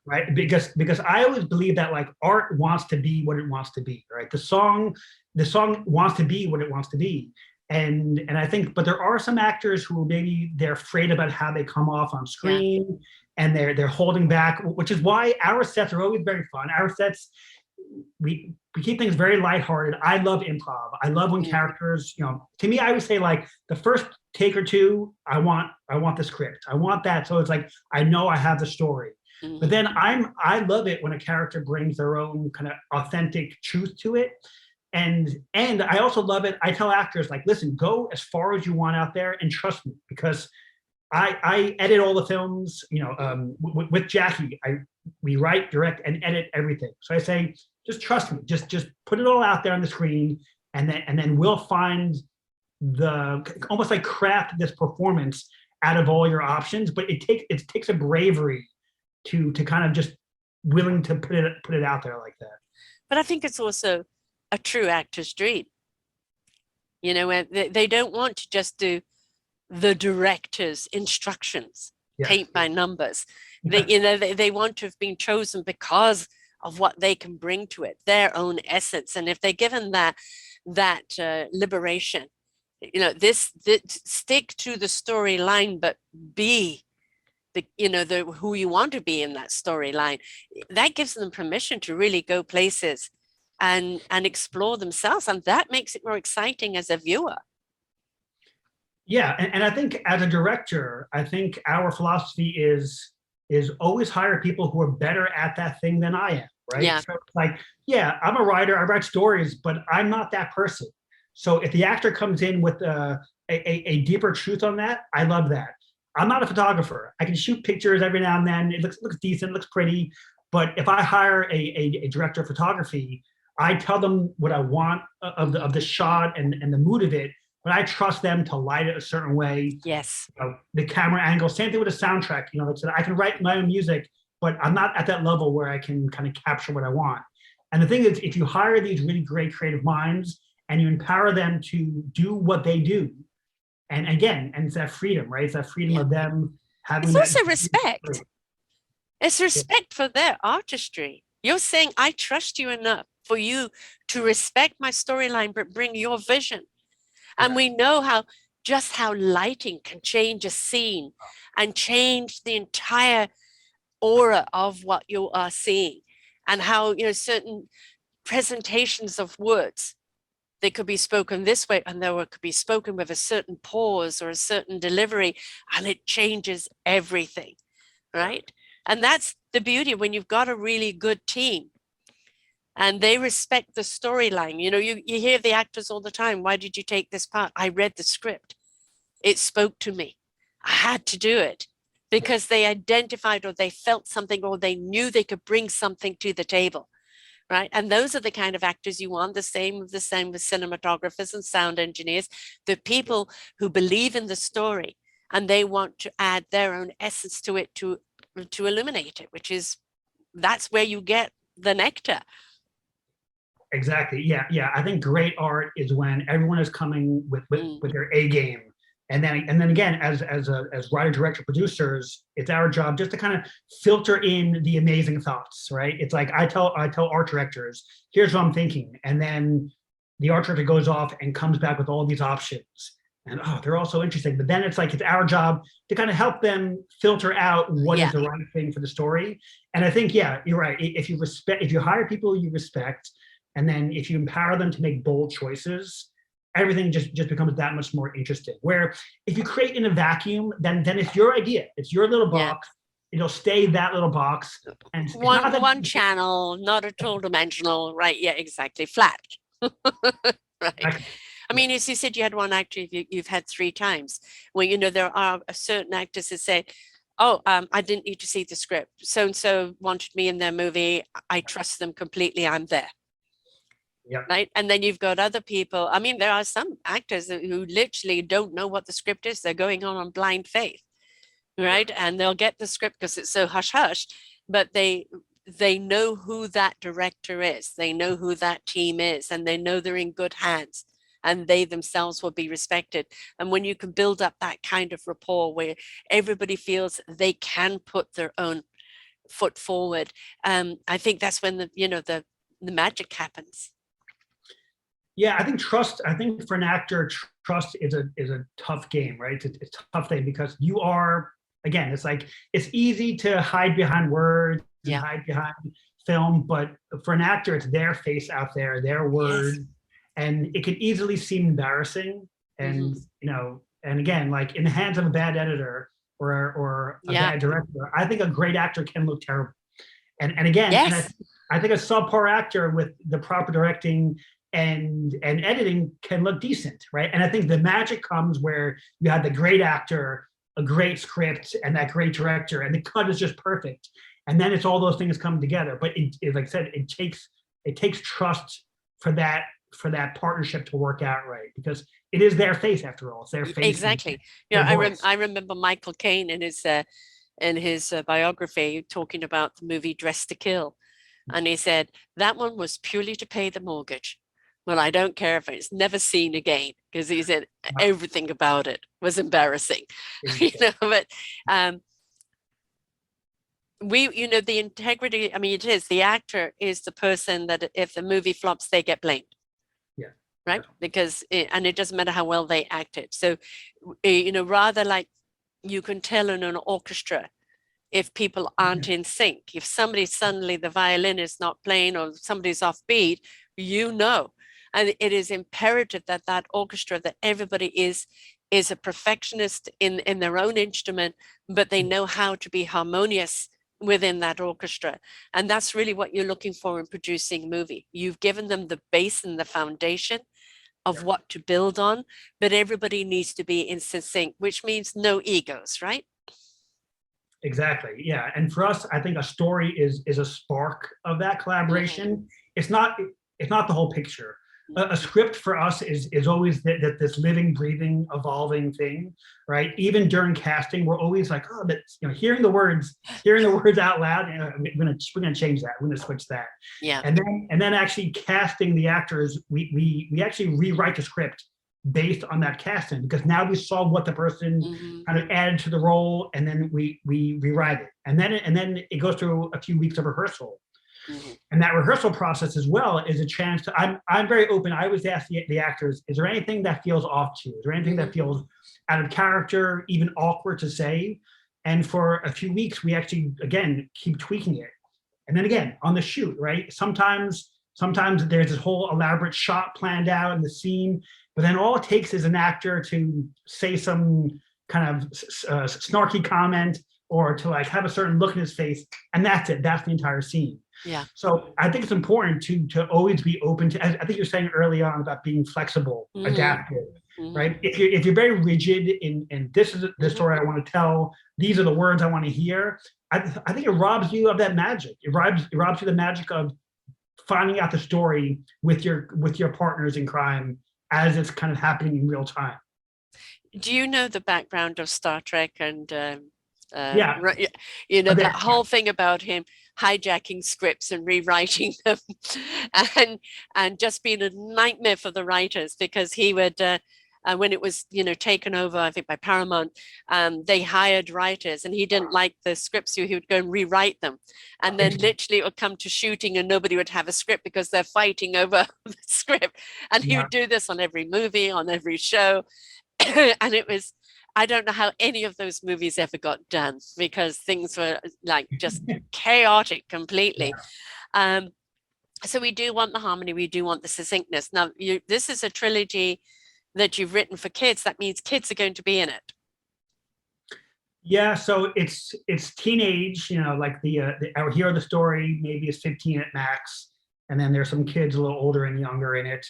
right? Because I always believe that, like, art wants to be what it wants to be, right? The song wants to be what it wants to be. And I think, but there are some actors who maybe they're afraid about how they come off on screen, and they're holding back, which is why our sets are always very fun. Our sets, we keep things very lighthearted. I love improv. I love when characters, you know, to me, I would say, like, the first take or two, I want the script. I want that. So it's like, I know I have the story. But then I love it when a character brings their own kind of authentic truth to it. And I also love it. I tell actors, like, listen, go as far as you want out there and trust me, because I edit all the films, you know, with Jacky, we write, direct, and edit everything. So I say, just trust me, just put it all out there on the screen, and then we'll find almost like craft this performance out of all your options. But it takes a bravery to kind of just willing to put it out there like that. But I think it's also a true actor's dream. You know, where they don't want to just do the director's instructions, paint by numbers. You know, they want to have been chosen because of what they can bring to it, their own essence. And if they're given that liberation, you know, this stick to the storyline, but be who you want to be in that storyline, that gives them permission to really go places and explore themselves, and that makes it more exciting as a viewer. Yeah, and I think as a director, I think our philosophy is always hire people who are better at that thing than I am, right? Yeah. So, like, yeah, I'm a writer, I write stories, but I'm not that person. So if the actor comes in with a deeper truth on that, I love that. I'm not a photographer. I can shoot pictures every now and then. It looks decent, looks pretty. But if I hire a director of photography, I tell them what I want of the shot and the mood of it, but I trust them to light it a certain way. Yes. You know, the camera angle, same thing with the soundtrack. You know, like I said, I can write my own music, but I'm not at that level where I can kind of capture what I want. And the thing is, if you hire these really great creative minds and you empower them to do what they do, and again, and it's that freedom, right? It's that freedom of them having. It's also respect. It's respect for their artistry. You're saying, I trust you enough for you to respect my storyline, but bring your vision. And we know how lighting can change a scene and change the entire aura of what you are seeing, and how, you know, certain presentations of words, they could be spoken this way and they could be spoken with a certain pause or a certain delivery, and it changes everything, right? And that's the beauty when you've got a really good team. and they respect the storyline. You know, you hear the actors all the time. Why did you take this part? I read the script. It spoke to me. I had to do it because they identified or they felt something or they knew they could bring something to the table. Right. And those are the kind of actors you want. The same with cinematographers and sound engineers, the people who believe in the story and they want to add their own essence to it to illuminate it, which is, that's where you get the nectar. Exactly. Yeah. Yeah. I think great art is when everyone is coming with their A game. And then again, as writer, director, producers, it's our job just to kind of filter in the amazing thoughts, right? It's like I tell art directors, here's what I'm thinking, and then the art director goes off and comes back with all these options, and oh, they're all so interesting. But then it's like it's our job to kind of help them filter out what is the right thing for the story. And I think, yeah, you're right. If you hire people you respect, and then if you empower them to make bold choices, everything just becomes that much more interesting. Where if you create in a vacuum, then it's your idea, it's your little box. It'll stay that little box. And one channel, not at all dimensional, right? Yeah, exactly, flat. Right. I mean, as you said, you had one actor you've had 3 times. Well, you know, there are certain actors that say, oh, I didn't need to see the script. So and so wanted me in their movie. I trust them completely. I'm there. Yeah. Right. And then you've got other people. I mean, there are some actors who literally don't know what the script is. They're going on blind faith. Right. Yeah. And they'll get the script because it's so hush hush, but they know who that director is. They know who that team is, and they know they're in good hands, and they themselves will be respected. And when you can build up that kind of rapport where everybody feels they can put their own foot forward, I think that's when the magic happens. Yeah, I think trust. I think for an actor, trust is a tough game, right? It's a tough thing because you are, again, it's like it's easy to hide behind words and hide behind film, but for an actor, it's their face out there, their words, and it can easily seem embarrassing. And and again, like in the hands of a bad editor or a bad director, I think a great actor can look terrible. And again, I think a subpar actor with the proper directing and editing can look decent, right? And I think the magic comes where you have the great actor, a great script, and that great director, and the cut is just perfect. And then it's all those things come together. But like I said, it takes trust for that partnership to work out right, because it is their face after all. It's their face. Exactly. I remember Michael Caine in his biography talking about the movie Dressed to Kill, and he said that one was purely to pay the mortgage. Well, I don't care if it's never seen again, because he said everything about it was embarrassing. But the integrity, I mean, it is, the actor is the person that if the movie flops, they get blamed. Yeah. Right. Because it doesn't matter how well they acted. So, rather like you can tell in an orchestra if people aren't in sync. If somebody suddenly the violin is not playing or somebody's offbeat, and it is imperative that orchestra, that everybody is a perfectionist in their own instrument, but they know how to be harmonious within that orchestra. And that's really what you're looking for in producing a movie. You've given them the base and the foundation of what to build on, but everybody needs to be in sync, which means no egos, right? Exactly. Yeah. And for us, I think a story is a spark of that collaboration. It's not the whole picture. A script for us is always this living, breathing, evolving thing, right? Even during casting, we're always like, oh, but hearing the words out loud, we're gonna change that. We're gonna switch that. Yeah. And then actually casting the actors, we actually rewrite the script based on that casting, because now we saw what the person kind of added to the role, and then we rewrite it, and then it goes through a few weeks of rehearsal. And that rehearsal process as well is a chance to, I'm very open. I always ask the actors, is there anything that feels off to you? Is there anything that feels out of character, even awkward to say? And for a few weeks, we actually, again, keep tweaking it. And then again, on the shoot, right? Sometimes there's this whole elaborate shot planned out in the scene, but then all it takes is an actor to say some kind of snarky comment, or to like have a certain look in his face, and that's it. That's the entire scene. Yeah. So I think it's important to always be open to, I think you're saying early on about being flexible, adaptive, right? If you're very rigid in this is the story I want to tell, these are the words I want to hear, I think it robs you of that magic. It robs you the magic of finding out the story with your partners in crime as it's kind of happening in real time. Do you know the background of Star Trek and Yeah. that whole thing about him hijacking scripts and rewriting them and just being a nightmare for the writers, because he would when it was taken over, I think, by Paramount, they hired writers and he didn't like the scripts, so he would go and rewrite them, and then literally it would come to shooting and nobody would have a script because they're fighting over the script, and he would do this on every movie, on every show. And it was, I don't know how any of those movies ever got done because things were like just chaotic completely. So we do want the harmony, we do want the succinctness. Now, this is a trilogy that you've written for kids. That means kids are going to be in it. Yeah, so it's teenage, like our hero of the story maybe is 15 at max, and then there's some kids a little older and younger in it.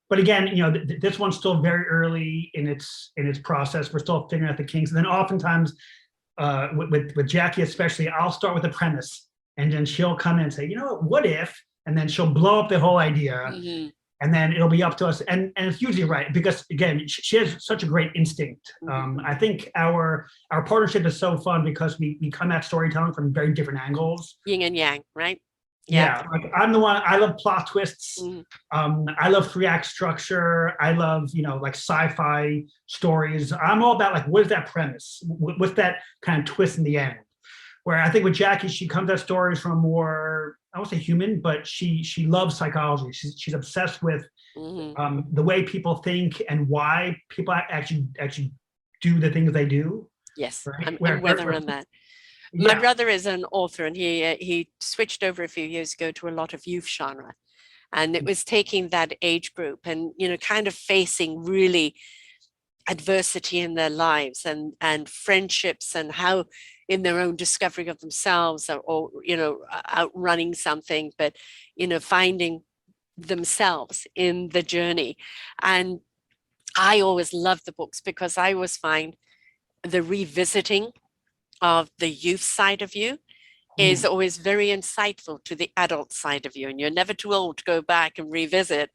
But again, this one's still very early in its process. We're still figuring out the kinks. And then oftentimes, with Jacky especially, I'll start with a premise, and then she'll come in and say, what if? And then she'll blow up the whole idea, and then it'll be up to us. And it's usually right because again, she has such a great instinct. I think our partnership is so fun because we come at storytelling from very different angles. Yin and yang, right? Yeah, like I'm the one, I love plot twists. I love 3-act structure. I love, like sci-fi stories. I'm all about like, what is that premise? What's that kind of twist in the end? Where I think with Jacky, she comes at stories from more, I won't say human, but she loves psychology. She's obsessed with the way people think and why people actually do the things they do. Yes, right? I'm with her on that. My brother is an author, and he switched over a few years ago to a lot of youth genre, and it was taking that age group and kind of facing really adversity in their lives and friendships, and how in their own discovery of themselves or outrunning something, but finding themselves in the journey. And I always love the books because I always find the revisiting of the youth side of you is always very insightful to the adult side of you, and you're never too old to go back and revisit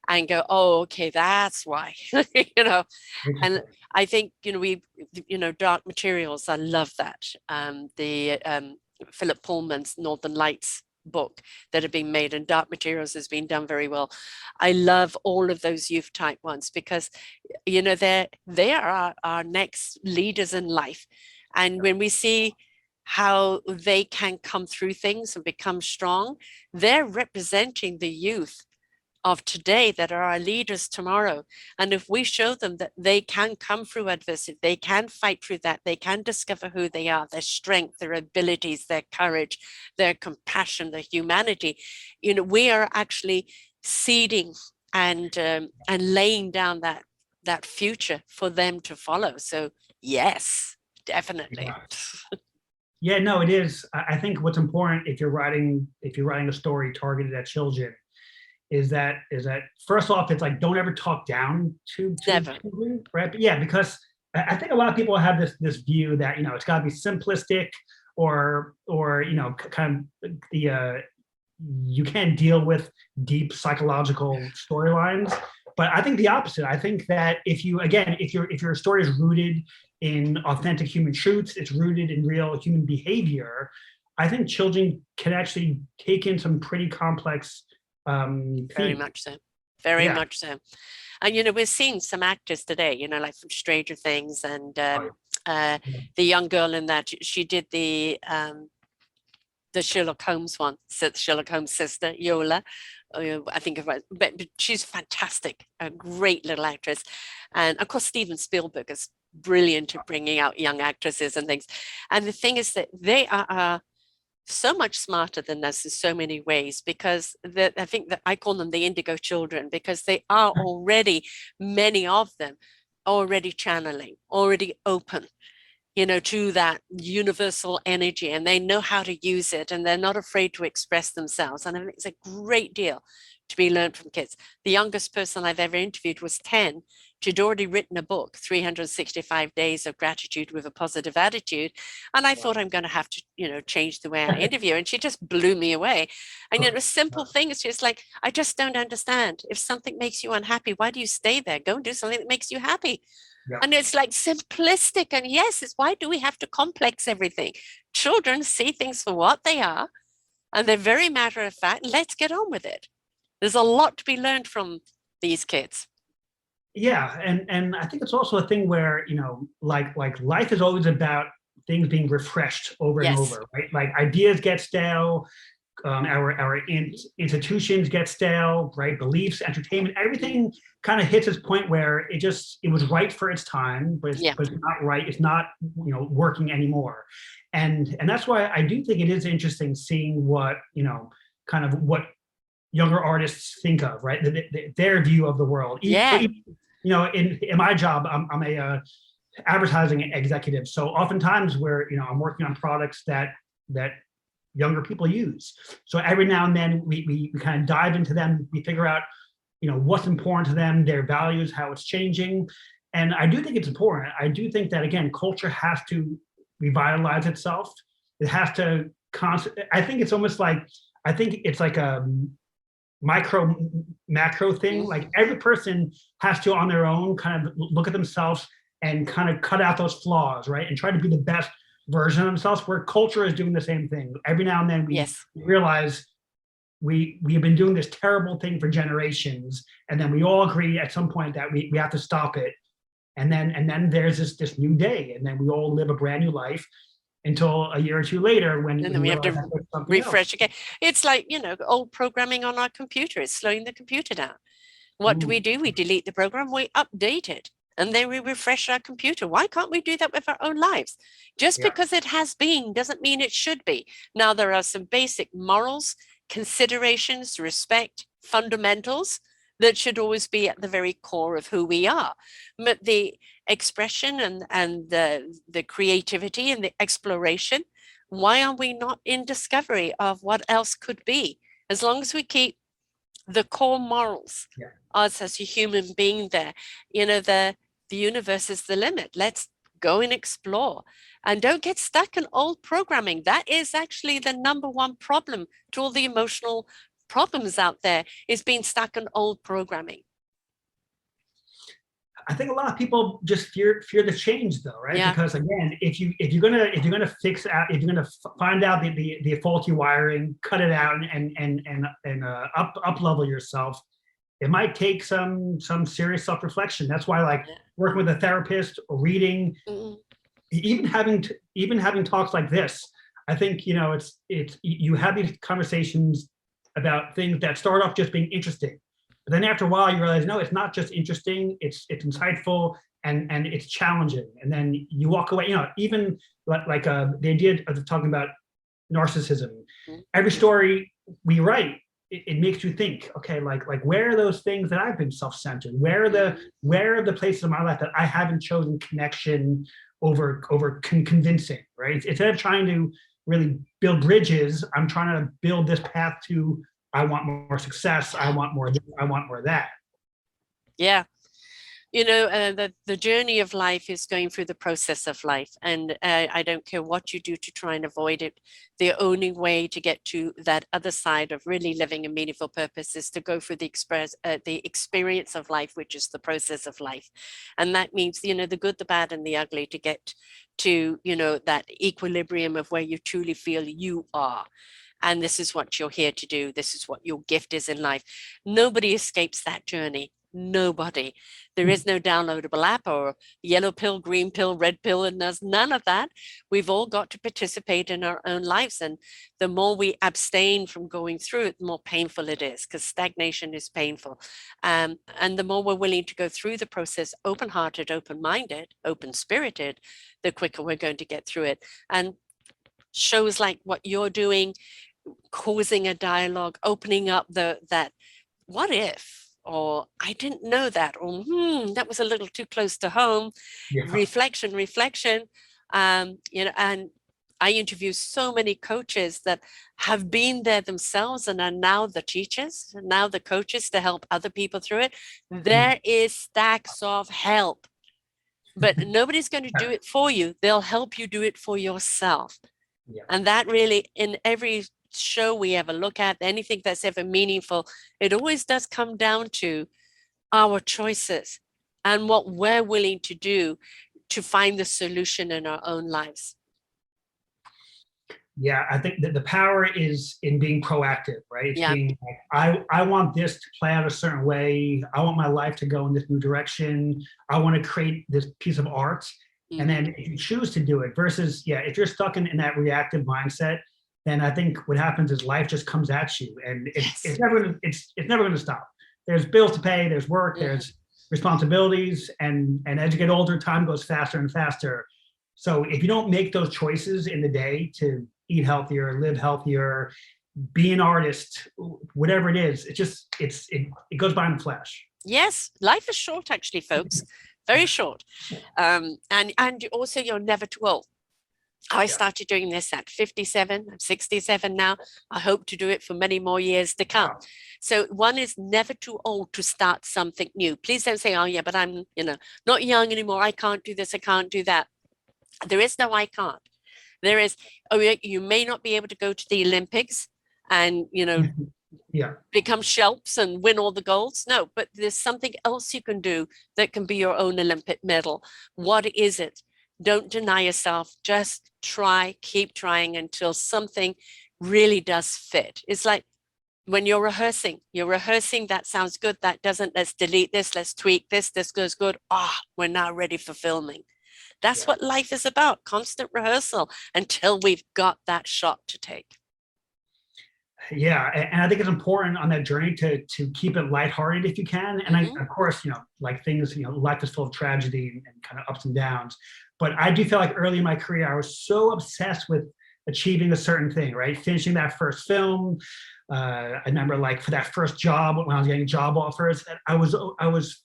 and go, oh, okay, that's why. And I think we Dark Materials, I love that. The Philip Pullman's Northern Lights book that have been made, and Dark Materials has been done very well. I love all of those youth type ones because they are our next leaders in life. And when we see how they can come through things and become strong, they're representing the youth of today that are our leaders tomorrow. And if we show them that they can come through adversity, they can fight through that, they can discover who they are, their strength, their abilities, their courage, their compassion, their humanity, we are actually seeding and laying down that future for them to follow. So yes, definitely. Yeah, no, it is. I think what's important if you're writing a story targeted at children is that first off, it's like, don't ever talk down to children, right? But yeah, because I think a lot of people have this view that it's got to be simplistic or kind of you can't deal with deep psychological storylines. But I think the opposite. I think that if your story is rooted in authentic human truths, it's rooted in real human behavior, I think children can actually take in some pretty complex very much so. Very much so. And we're seeing some actors today, like from Stranger Things, and the young girl in that, she did the Sherlock Holmes one, Sherlock Holmes' sister, Yola. I think but she's fantastic, a great little actress. And of course, Steven Spielberg is brilliant at bringing out young actresses and things. And the thing is that they are so much smarter than us in so many ways, because I think that I call them the Indigo Children, because they are already, many of them, already channeling, already open, to that universal energy, and they know how to use it, and they're not afraid to express themselves. And I think it's a great deal to be learned from kids. The youngest person I've ever interviewed was 10. She'd already written a book, 365 Days of Gratitude with a Positive Attitude. And I thought, I'm going to have to, change the way I interview. And she just blew me away. And it was simple things. She's like, I just don't understand. If something makes you unhappy, why do you stay there? Go and do something that makes you happy. Yeah. And it's like simplistic. And yes, it's why do we have to complex everything? Children see things for what they are, and they're very matter of fact. Let's get on with it. There's a lot to be learned from these kids. Yeah, and I think it's also a thing where, like life is always about things being refreshed over and over, right? Like ideas get stale, our institutions get stale, right? Beliefs, entertainment, everything kind of hits its point where it was right for its time, but it's not right. It's not working anymore, and that's why I do think it is interesting seeing what kind of what younger artists think of, right? Their view of the world. In my job, I'm a advertising executive, so oftentimes I'm working on products that younger people use. So every now and then we kind of dive into them. We figure out what's important to them, their values, how it's changing, and I do think it's important. I do think that, again, culture has to revitalize itself. It has to I think it's almost like a micro macro thing. Like every person has to on their own kind of look at themselves and kind of cut out those flaws, right, and try to be the best version of themselves, where culture is doing the same thing. Every now and then we realize we have been doing this terrible thing for generations, and then we all agree at some point that we have to stop it, and then there's this new day, and then we all live a brand new life until a year or two later when and then we have to refresh again. It's like old programming on our computer. It's slowing the computer down. What do? We delete the program, we update it, and then we refresh our computer. Why can't we do that with our own lives? Just because it has been doesn't mean it should be. Now, there are some basic morals, considerations, respect, fundamentals that should always be at the very core of who we are. But the expression and the creativity and the exploration, why are we not in discovery of what else could be? As long as we keep the core morals, us as a human being there, the universe is the limit. Let's go and explore, and don't get stuck in old programming. That is actually the number one problem to all the emotional problems out there, is being stuck in old programming. I think a lot of people just fear the change, though, right? Yeah. Because again, if you're gonna fix out, if you're gonna find out the faulty wiring, cut it out, and up level yourself, it might take some serious self-reflection. That's why, like, working with a therapist or reading, even having talks like this, I think it's you have these conversations about things that start off just being interesting, but then after a while you realize, no, it's not just interesting, it's insightful, and it's challenging, and then you walk away. Even like the idea of talking about narcissism, every story we write, it makes you think, okay, like where are those things that I've been self-centered? Where are the places in my life that I haven't chosen connection over convincing, right? Instead of trying to really build bridges, I'm trying to build this path to, I want more success, I want more this, I want more of that. Yeah. The journey of life is going through the process of life, and I don't care what you do to try and avoid it. The only way to get to that other side of really living a meaningful purpose is to go through the experience of life, which is the process of life. And that means, the good, the bad, and the ugly, to get to, that equilibrium of where you truly feel you are. And this is what you're here to do. This is what your gift is in life. Nobody escapes that journey. Nobody. There is no downloadable app or yellow pill, green pill, red pill, and there's none of that. We've all got to participate in our own lives. And the more we abstain from going through it, the more painful it is, because stagnation is painful. And the more we're willing to go through the process, open-hearted, open-minded, open-spirited, the quicker we're going to get through it. And shows like what you're doing, causing a dialogue, opening up that what if, or I didn't know that, or that was a little too close to home. Reflection. You know, and I interview so many coaches that have been there themselves and are now the teachers, now the coaches to help other people through it. There is stacks of help, but nobody's going to do it for you. They'll help you do it for yourself. Yeah. And that really, in every show we ever look at, anything that's ever meaningful, it always does come down to our choices and what we're willing to do to find the solution in our own lives. Yeah, I think that the power is in being proactive, right? It's Yeah. being like, I want this to play out a certain way. I want my life to go in this new direction. I want to create this piece of art. Mhm. And then if you choose to do it versus, yeah, if you're stuck in that reactive mindset, then I think what happens is life just comes at you, and it's never going to stop. There's bills to pay, there's work, there's responsibilities, and as you get older, time goes faster and faster. So if you don't make those choices in the day to eat healthier, live healthier, be an artist, whatever it is, it goes by in the flash. Yes, life is short, actually, folks. Very short. And also, you're never too old. I started doing this at 57. I'm 67 now. I hope to do it for many more years to come. Wow. So one is never too old to start something new. Please don't say, oh yeah, but I'm, not young anymore. I can't do this. I can't do that. There is no I can't. There is, oh, you may not be able to go to the Olympics and, become Shelps and win all the golds. No, but there's something else you can do that can be your own Olympic medal. What is it? Don't deny yourself. Just try, keep trying until something really does fit. It's like when you're rehearsing, that sounds good. That doesn't, let's delete this, let's tweak this, this goes good. We're now ready for filming. That's what life is about, constant rehearsal until we've got that shot to take. Yeah, and I think it's important on that journey to keep it lighthearted if you can. And of course, like things, life is full of tragedy and kind of ups and downs. But I do feel like early in my career, I was so obsessed with achieving a certain thing, right? Finishing that first film. I remember like for that first job, when I was getting job offers, I was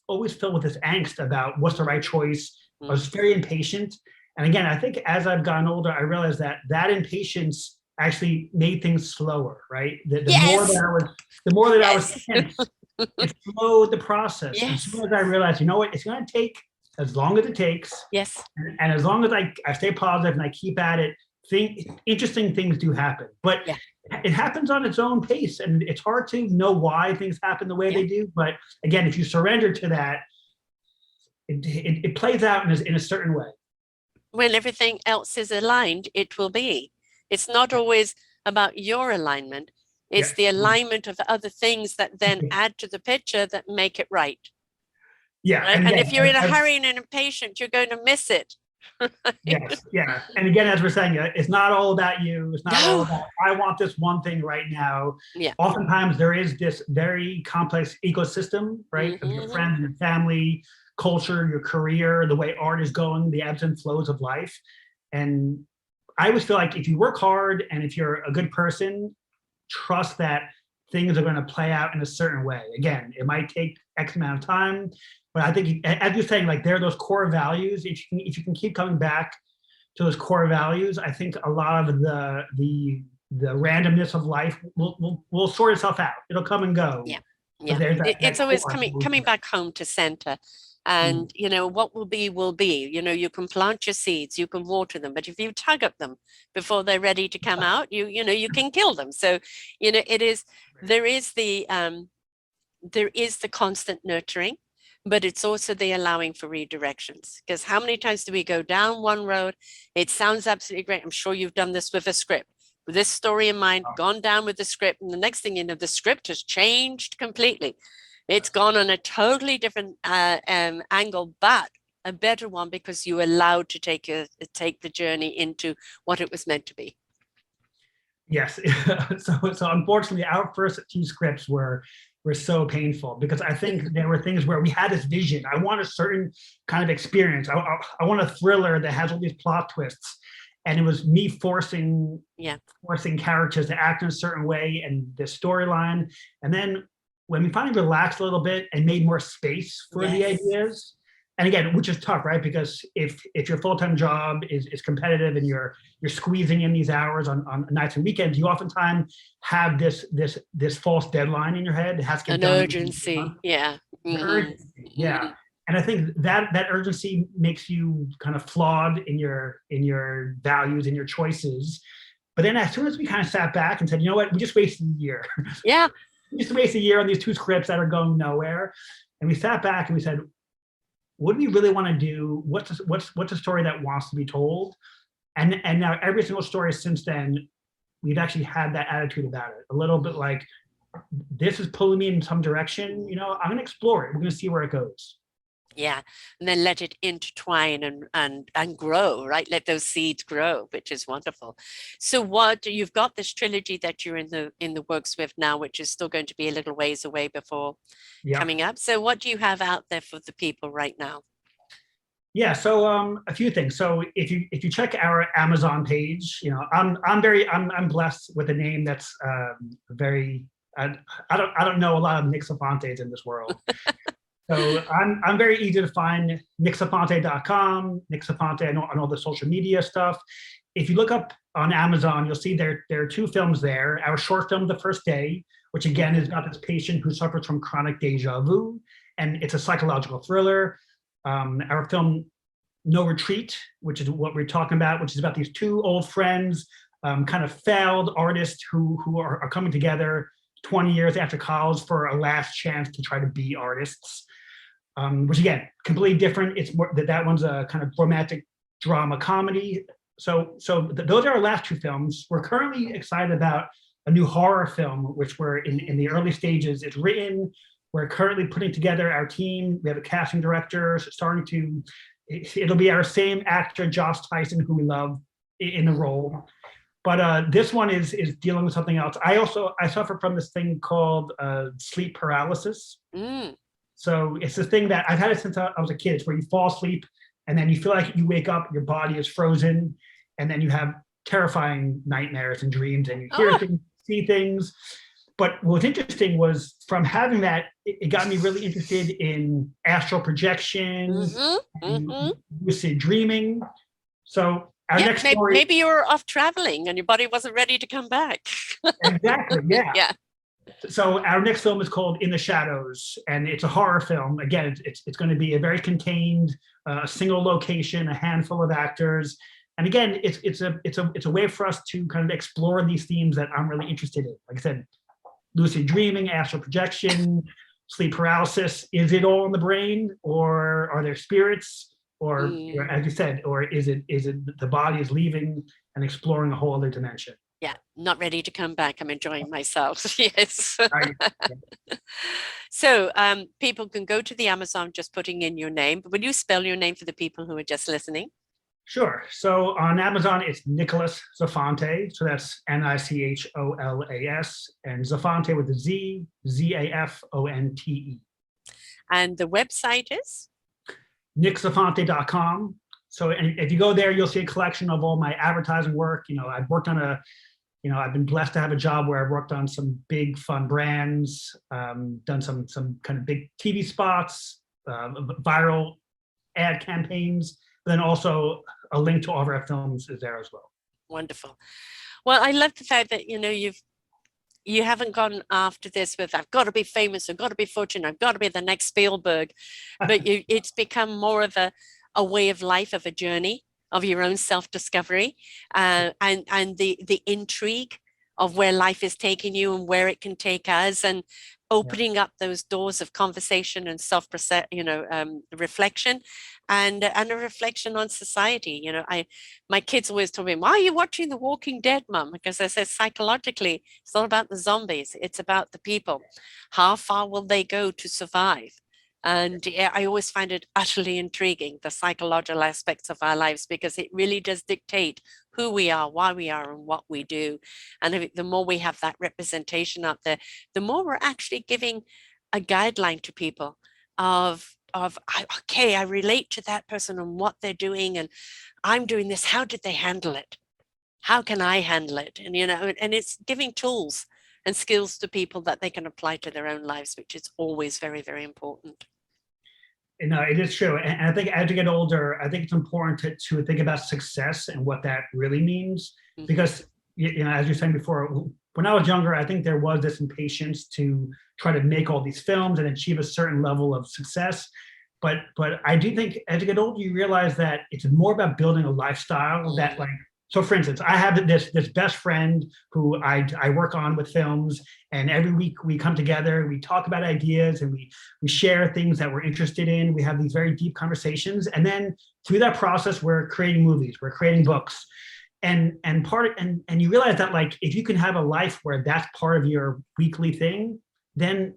always filled with this angst about what's the right choice. I was very impatient. And again, I think as I've gotten older, I realized that impatience actually made things slower, right? The more that I was tense, it slowed the process. Yes. As soon as I realized, you know what, it's going to take as long as it takes. Yes. And as long as I stay positive and I keep at it, interesting things do happen. But it happens on its own pace, and it's hard to know why things happen the way they do. But again, if you surrender to that, it plays out in a certain way. When everything else is aligned, it will be. It's not always about your alignment. It's the alignment of the other things that then add to the picture that make it right. Yeah. Right? And if you're in a hurry and impatient, you're going to miss it. Yes. Yeah. And again, as we're saying, it's not all about you. It's not all about, I want this one thing right now. Yeah. Oftentimes there is this very complex ecosystem, right? Of your friends, your family, culture, your career, the way art is going, the ebbs and flows of life. And I always feel like if you work hard and if you're a good person, trust that things are going to play out in a certain way. Again, it might take X amount of time, but I think, as you're saying, like there are those core values. If you can keep coming back to those core values, I think a lot of the randomness of life will sort itself out. It'll come and go. Yeah, yeah. It's always coming back home to center. And, what will be, will be. You can plant your seeds, you can water them, but if you tug at them before they're ready to come out, you can kill them. So, there is the constant nurturing, but it's also the allowing for redirections. Because how many times do we go down one road? It sounds absolutely great. I'm sure you've done this with a script. With this story in mind, gone down with the script, and the next thing you know, the script has changed completely. It's gone on a totally different angle, but a better one because you allowed to take the journey into what it was meant to be. Yes. So unfortunately, our first few scripts were so painful because I think there were things where we had this vision. I want a certain kind of experience. I want a thriller that has all these plot twists. And it was me forcing characters to act in a certain way and the storyline. And then when we finally relaxed a little bit and made more space for the ideas, and again, which is tough, right? Because if your full-time job is competitive and you're squeezing in these hours on nights and weekends, you oftentimes have this false deadline in your head. It has to get An done. urgency. Yeah. Urgency, yeah. Mhm. And I think that urgency makes you kind of flawed in your values and your choices. But then as soon as we kind of sat back and said, you know what, we just wasted a year. Yeah. We just wasted a year on these two scripts that are going nowhere. And we sat back and we said, what do we really want to do? What's a story that wants to be told? And now every single story since then, we've actually had that attitude about it. A little bit like, this is pulling me in some direction. You know, I'm going to explore it. We're going to see where it goes. Yeah, and then let it intertwine and grow, right? Let those seeds grow, which is wonderful. So what you've got this trilogy that you're in the works with now, which is still going to be a little ways away before coming up. So what do you have out there for the people right now? Yeah, so a few things. So if you check our Amazon page, you know, I'm blessed with a name that's very I don't know a lot of Nick Zafontes in this world. So I'm very easy to find. nickzafonte.com, Nick Zafonte on all the social media stuff. If you look up on Amazon, you'll see there are two films there. Our short film, The First Day, which again is about this patient who suffers from chronic deja vu, and it's a psychological thriller. Our film, No Retreat, which is what we're talking about, which is about these two old friends, kind of failed artists who are coming together 20 years after college for a last chance to try to be artists. Which again, completely different. It's more that one's a kind of romantic drama comedy. So those are our last two films. We're currently excited about a new horror film, which we're in the early stages. It's written. We're currently putting together our team. We have a casting director starting to. It'll be our same actor, Josh Tyson, who we love in the role. But this one is dealing with something else. I suffer from this thing called sleep paralysis. Mm. So it's the thing that I've had it since I was a kid. It's where you fall asleep and then you feel like you wake up, your body is frozen, and then you have terrifying nightmares and dreams, and you hear things, see things. But what was interesting was from having that, it got me really interested in astral projection, lucid dreaming. So our next story. Maybe you were off traveling and your body wasn't ready to come back. Exactly. Yeah. Yeah. So our next film is called In the Shadows, and it's a horror film. Again, it's going to be a very contained, single location, a handful of actors, and again, it's a way for us to kind of explore these themes that I'm really interested in. Like I said, lucid dreaming, astral projection, sleep paralysis. Is it all in the brain, or are there spirits, or as you said, or is it the body is leaving and exploring a whole other dimension? Yeah, not ready to come back. I'm enjoying myself. Yes. So people can go to the Amazon just putting in your name. But will you spell your name for the people who are just listening? Sure. So on Amazon, it's Nicholas Zafonte. So that's Nicholas, and Zafonte with a Z, Zafonte. And the website is? nickzafonte.com. So if you go there, you'll see a collection of all my advertising work. You know, I've worked on I've been blessed to have a job where I've worked on some big fun brands, done some kind of big TV spots, viral ad campaigns, but then also a link to all of our films is there as well. Wonderful. Well, I love the fact that, you haven't gone after this with, I've got to be famous, I've got to be fortunate, I've got to be the next Spielberg, but it's become more of a way of life, of a journey, of your own self-discovery, and the intrigue of where life is taking you and where it can take us, and opening up those doors of conversation and reflection, and a reflection on society. My kids always tell me, why are you watching The Walking Dead, Mum? Because I said, psychologically, it's not about the zombies, it's about the people. How far will they go to survive? And I always find it utterly intriguing, the psychological aspects of our lives, because it really does dictate who we are, why we are, and what we do. And the more we have that representation out there, the more we're actually giving a guideline to people of okay, I relate to that person and what they're doing, and I'm doing this. How did they handle it? How can I handle it? And and it's giving tools and skills to people that they can apply to their own lives, which is always very, very important. No, it is true. And I think as you get older, I think it's important to think about success and what that really means. Mhm. Because, as you were saying before, when I was younger, I think there was this impatience to try to make all these films and achieve a certain level of success. But I do think as you get older, you realize that it's more about building a lifestyle that, like, so for instance, I have this best friend who I work on with films, and every week we come together, we talk about ideas, and we share things that we're interested in. We have these very deep conversations, and then through that process, we're creating movies, we're creating books, and you realize that, like, if you can have a life where that's part of your weekly thing, then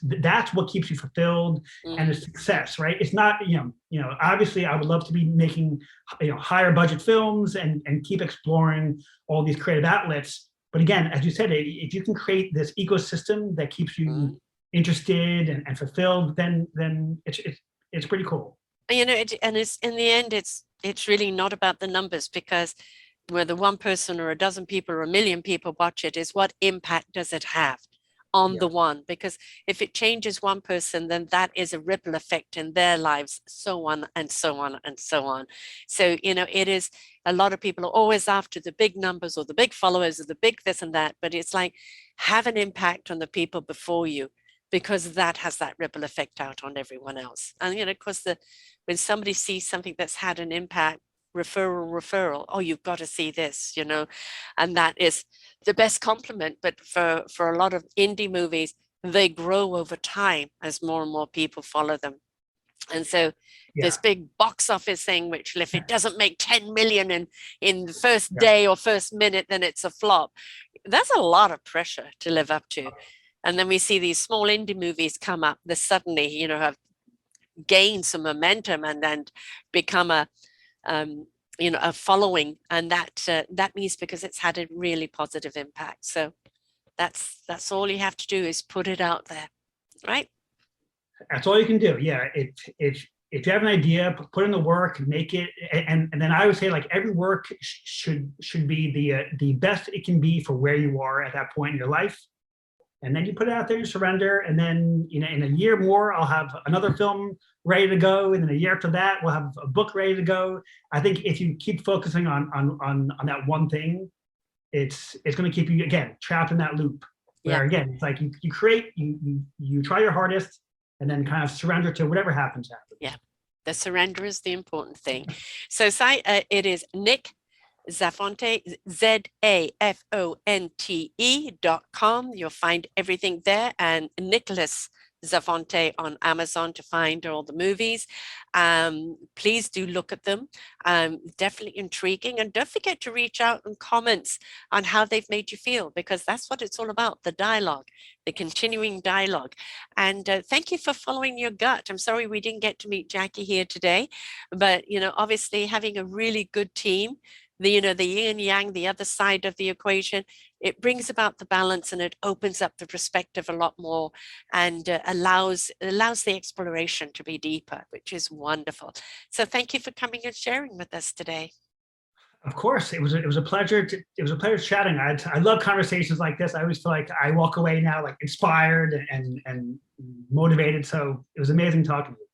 that's what keeps you fulfilled and a success, right? It's not, obviously I would love to be making, higher budget films and keep exploring all these creative outlets. But again, as you said, if you can create this ecosystem that keeps you interested and fulfilled, then it's pretty cool. And it's in the end, it's really not about the numbers, because whether one person or a dozen people or a million people watch it, is what impact does it have on the one? Because if it changes one person, then that is a ripple effect in their lives, so on and so on and so on. So, it is, a lot of people are always after the big numbers or the big followers or the big this and that, but it's like, have an impact on the people before you, because that has that ripple effect out on everyone else. And, of course, when somebody sees something that's had an impact, referral, oh, you've got to see this, and that is the best compliment. But for a lot of indie movies, they grow over time as more and more people follow them. And so this big box office thing, which if it doesn't make 10 million in the first day or first minute, then it's a flop. That's a lot of pressure to live up to. And then we see these small indie movies come up that suddenly, have gained some momentum and then become a following, and that means because it's had a really positive impact. So that's all you have to do, is put it out there, right? That's all you can do. Yeah, if you have an idea, put in the work, make it, and then I would say, like, every work should be the best it can be for where you are at that point in your life. And then you put it out there, you surrender, and then in a year more, I'll have another film ready to go, and then a year after that, we'll have a book ready to go. I think if you keep focusing on that one thing, it's going to keep you, again, trapped in that loop. Where again, it's like you create, you try your hardest, and then kind of surrender to whatever happens after. Yeah, the surrender is the important thing. So it is Nick Zafonte, ZAFONTE.com. You'll find everything there, and Nicholas Zafonte on Amazon to find all the movies. Please do look at them. Definitely intriguing. And don't forget to reach out and comments on how they've made you feel, because that's what it's all about, the dialogue, the continuing dialogue. And thank you for following your gut. I'm sorry we didn't get to meet Jacky here today, but obviously having a really good team, the yin and yang, the other side of the equation, it brings about the balance, and it opens up the perspective a lot more, and allows the exploration to be deeper, which is wonderful. So thank you for coming and sharing with us today. Of course, it was a pleasure. It was a pleasure chatting. I love conversations like this. I always feel like I walk away now, like, inspired and motivated. So it was amazing talking to you.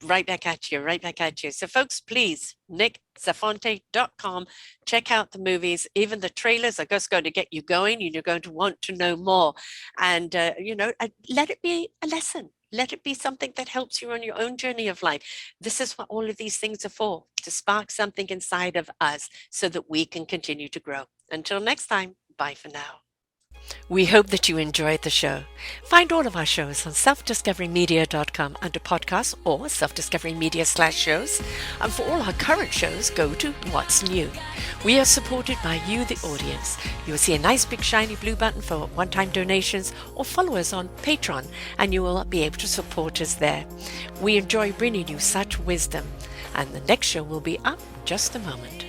Right back at you. So folks, please, nickzafonte.com, check out the movies. Even the trailers are just going to get you going, and you're going to want to know more. And, let it be a lesson. Let it be something that helps you on your own journey of life. This is what all of these things are for, to spark something inside of us so that we can continue to grow. Until next time, bye for now. We hope that you enjoyed the show. Find all of our shows on selfdiscoverymedia.com under podcasts or selfdiscoverymedia/shows. And for all our current shows, go to What's New. We are supported by you, the audience. You'll see a nice big shiny blue button for one-time donations, or follow us on Patreon, and you will be able to support us there. We enjoy bringing you such wisdom. And the next show will be up in just a moment.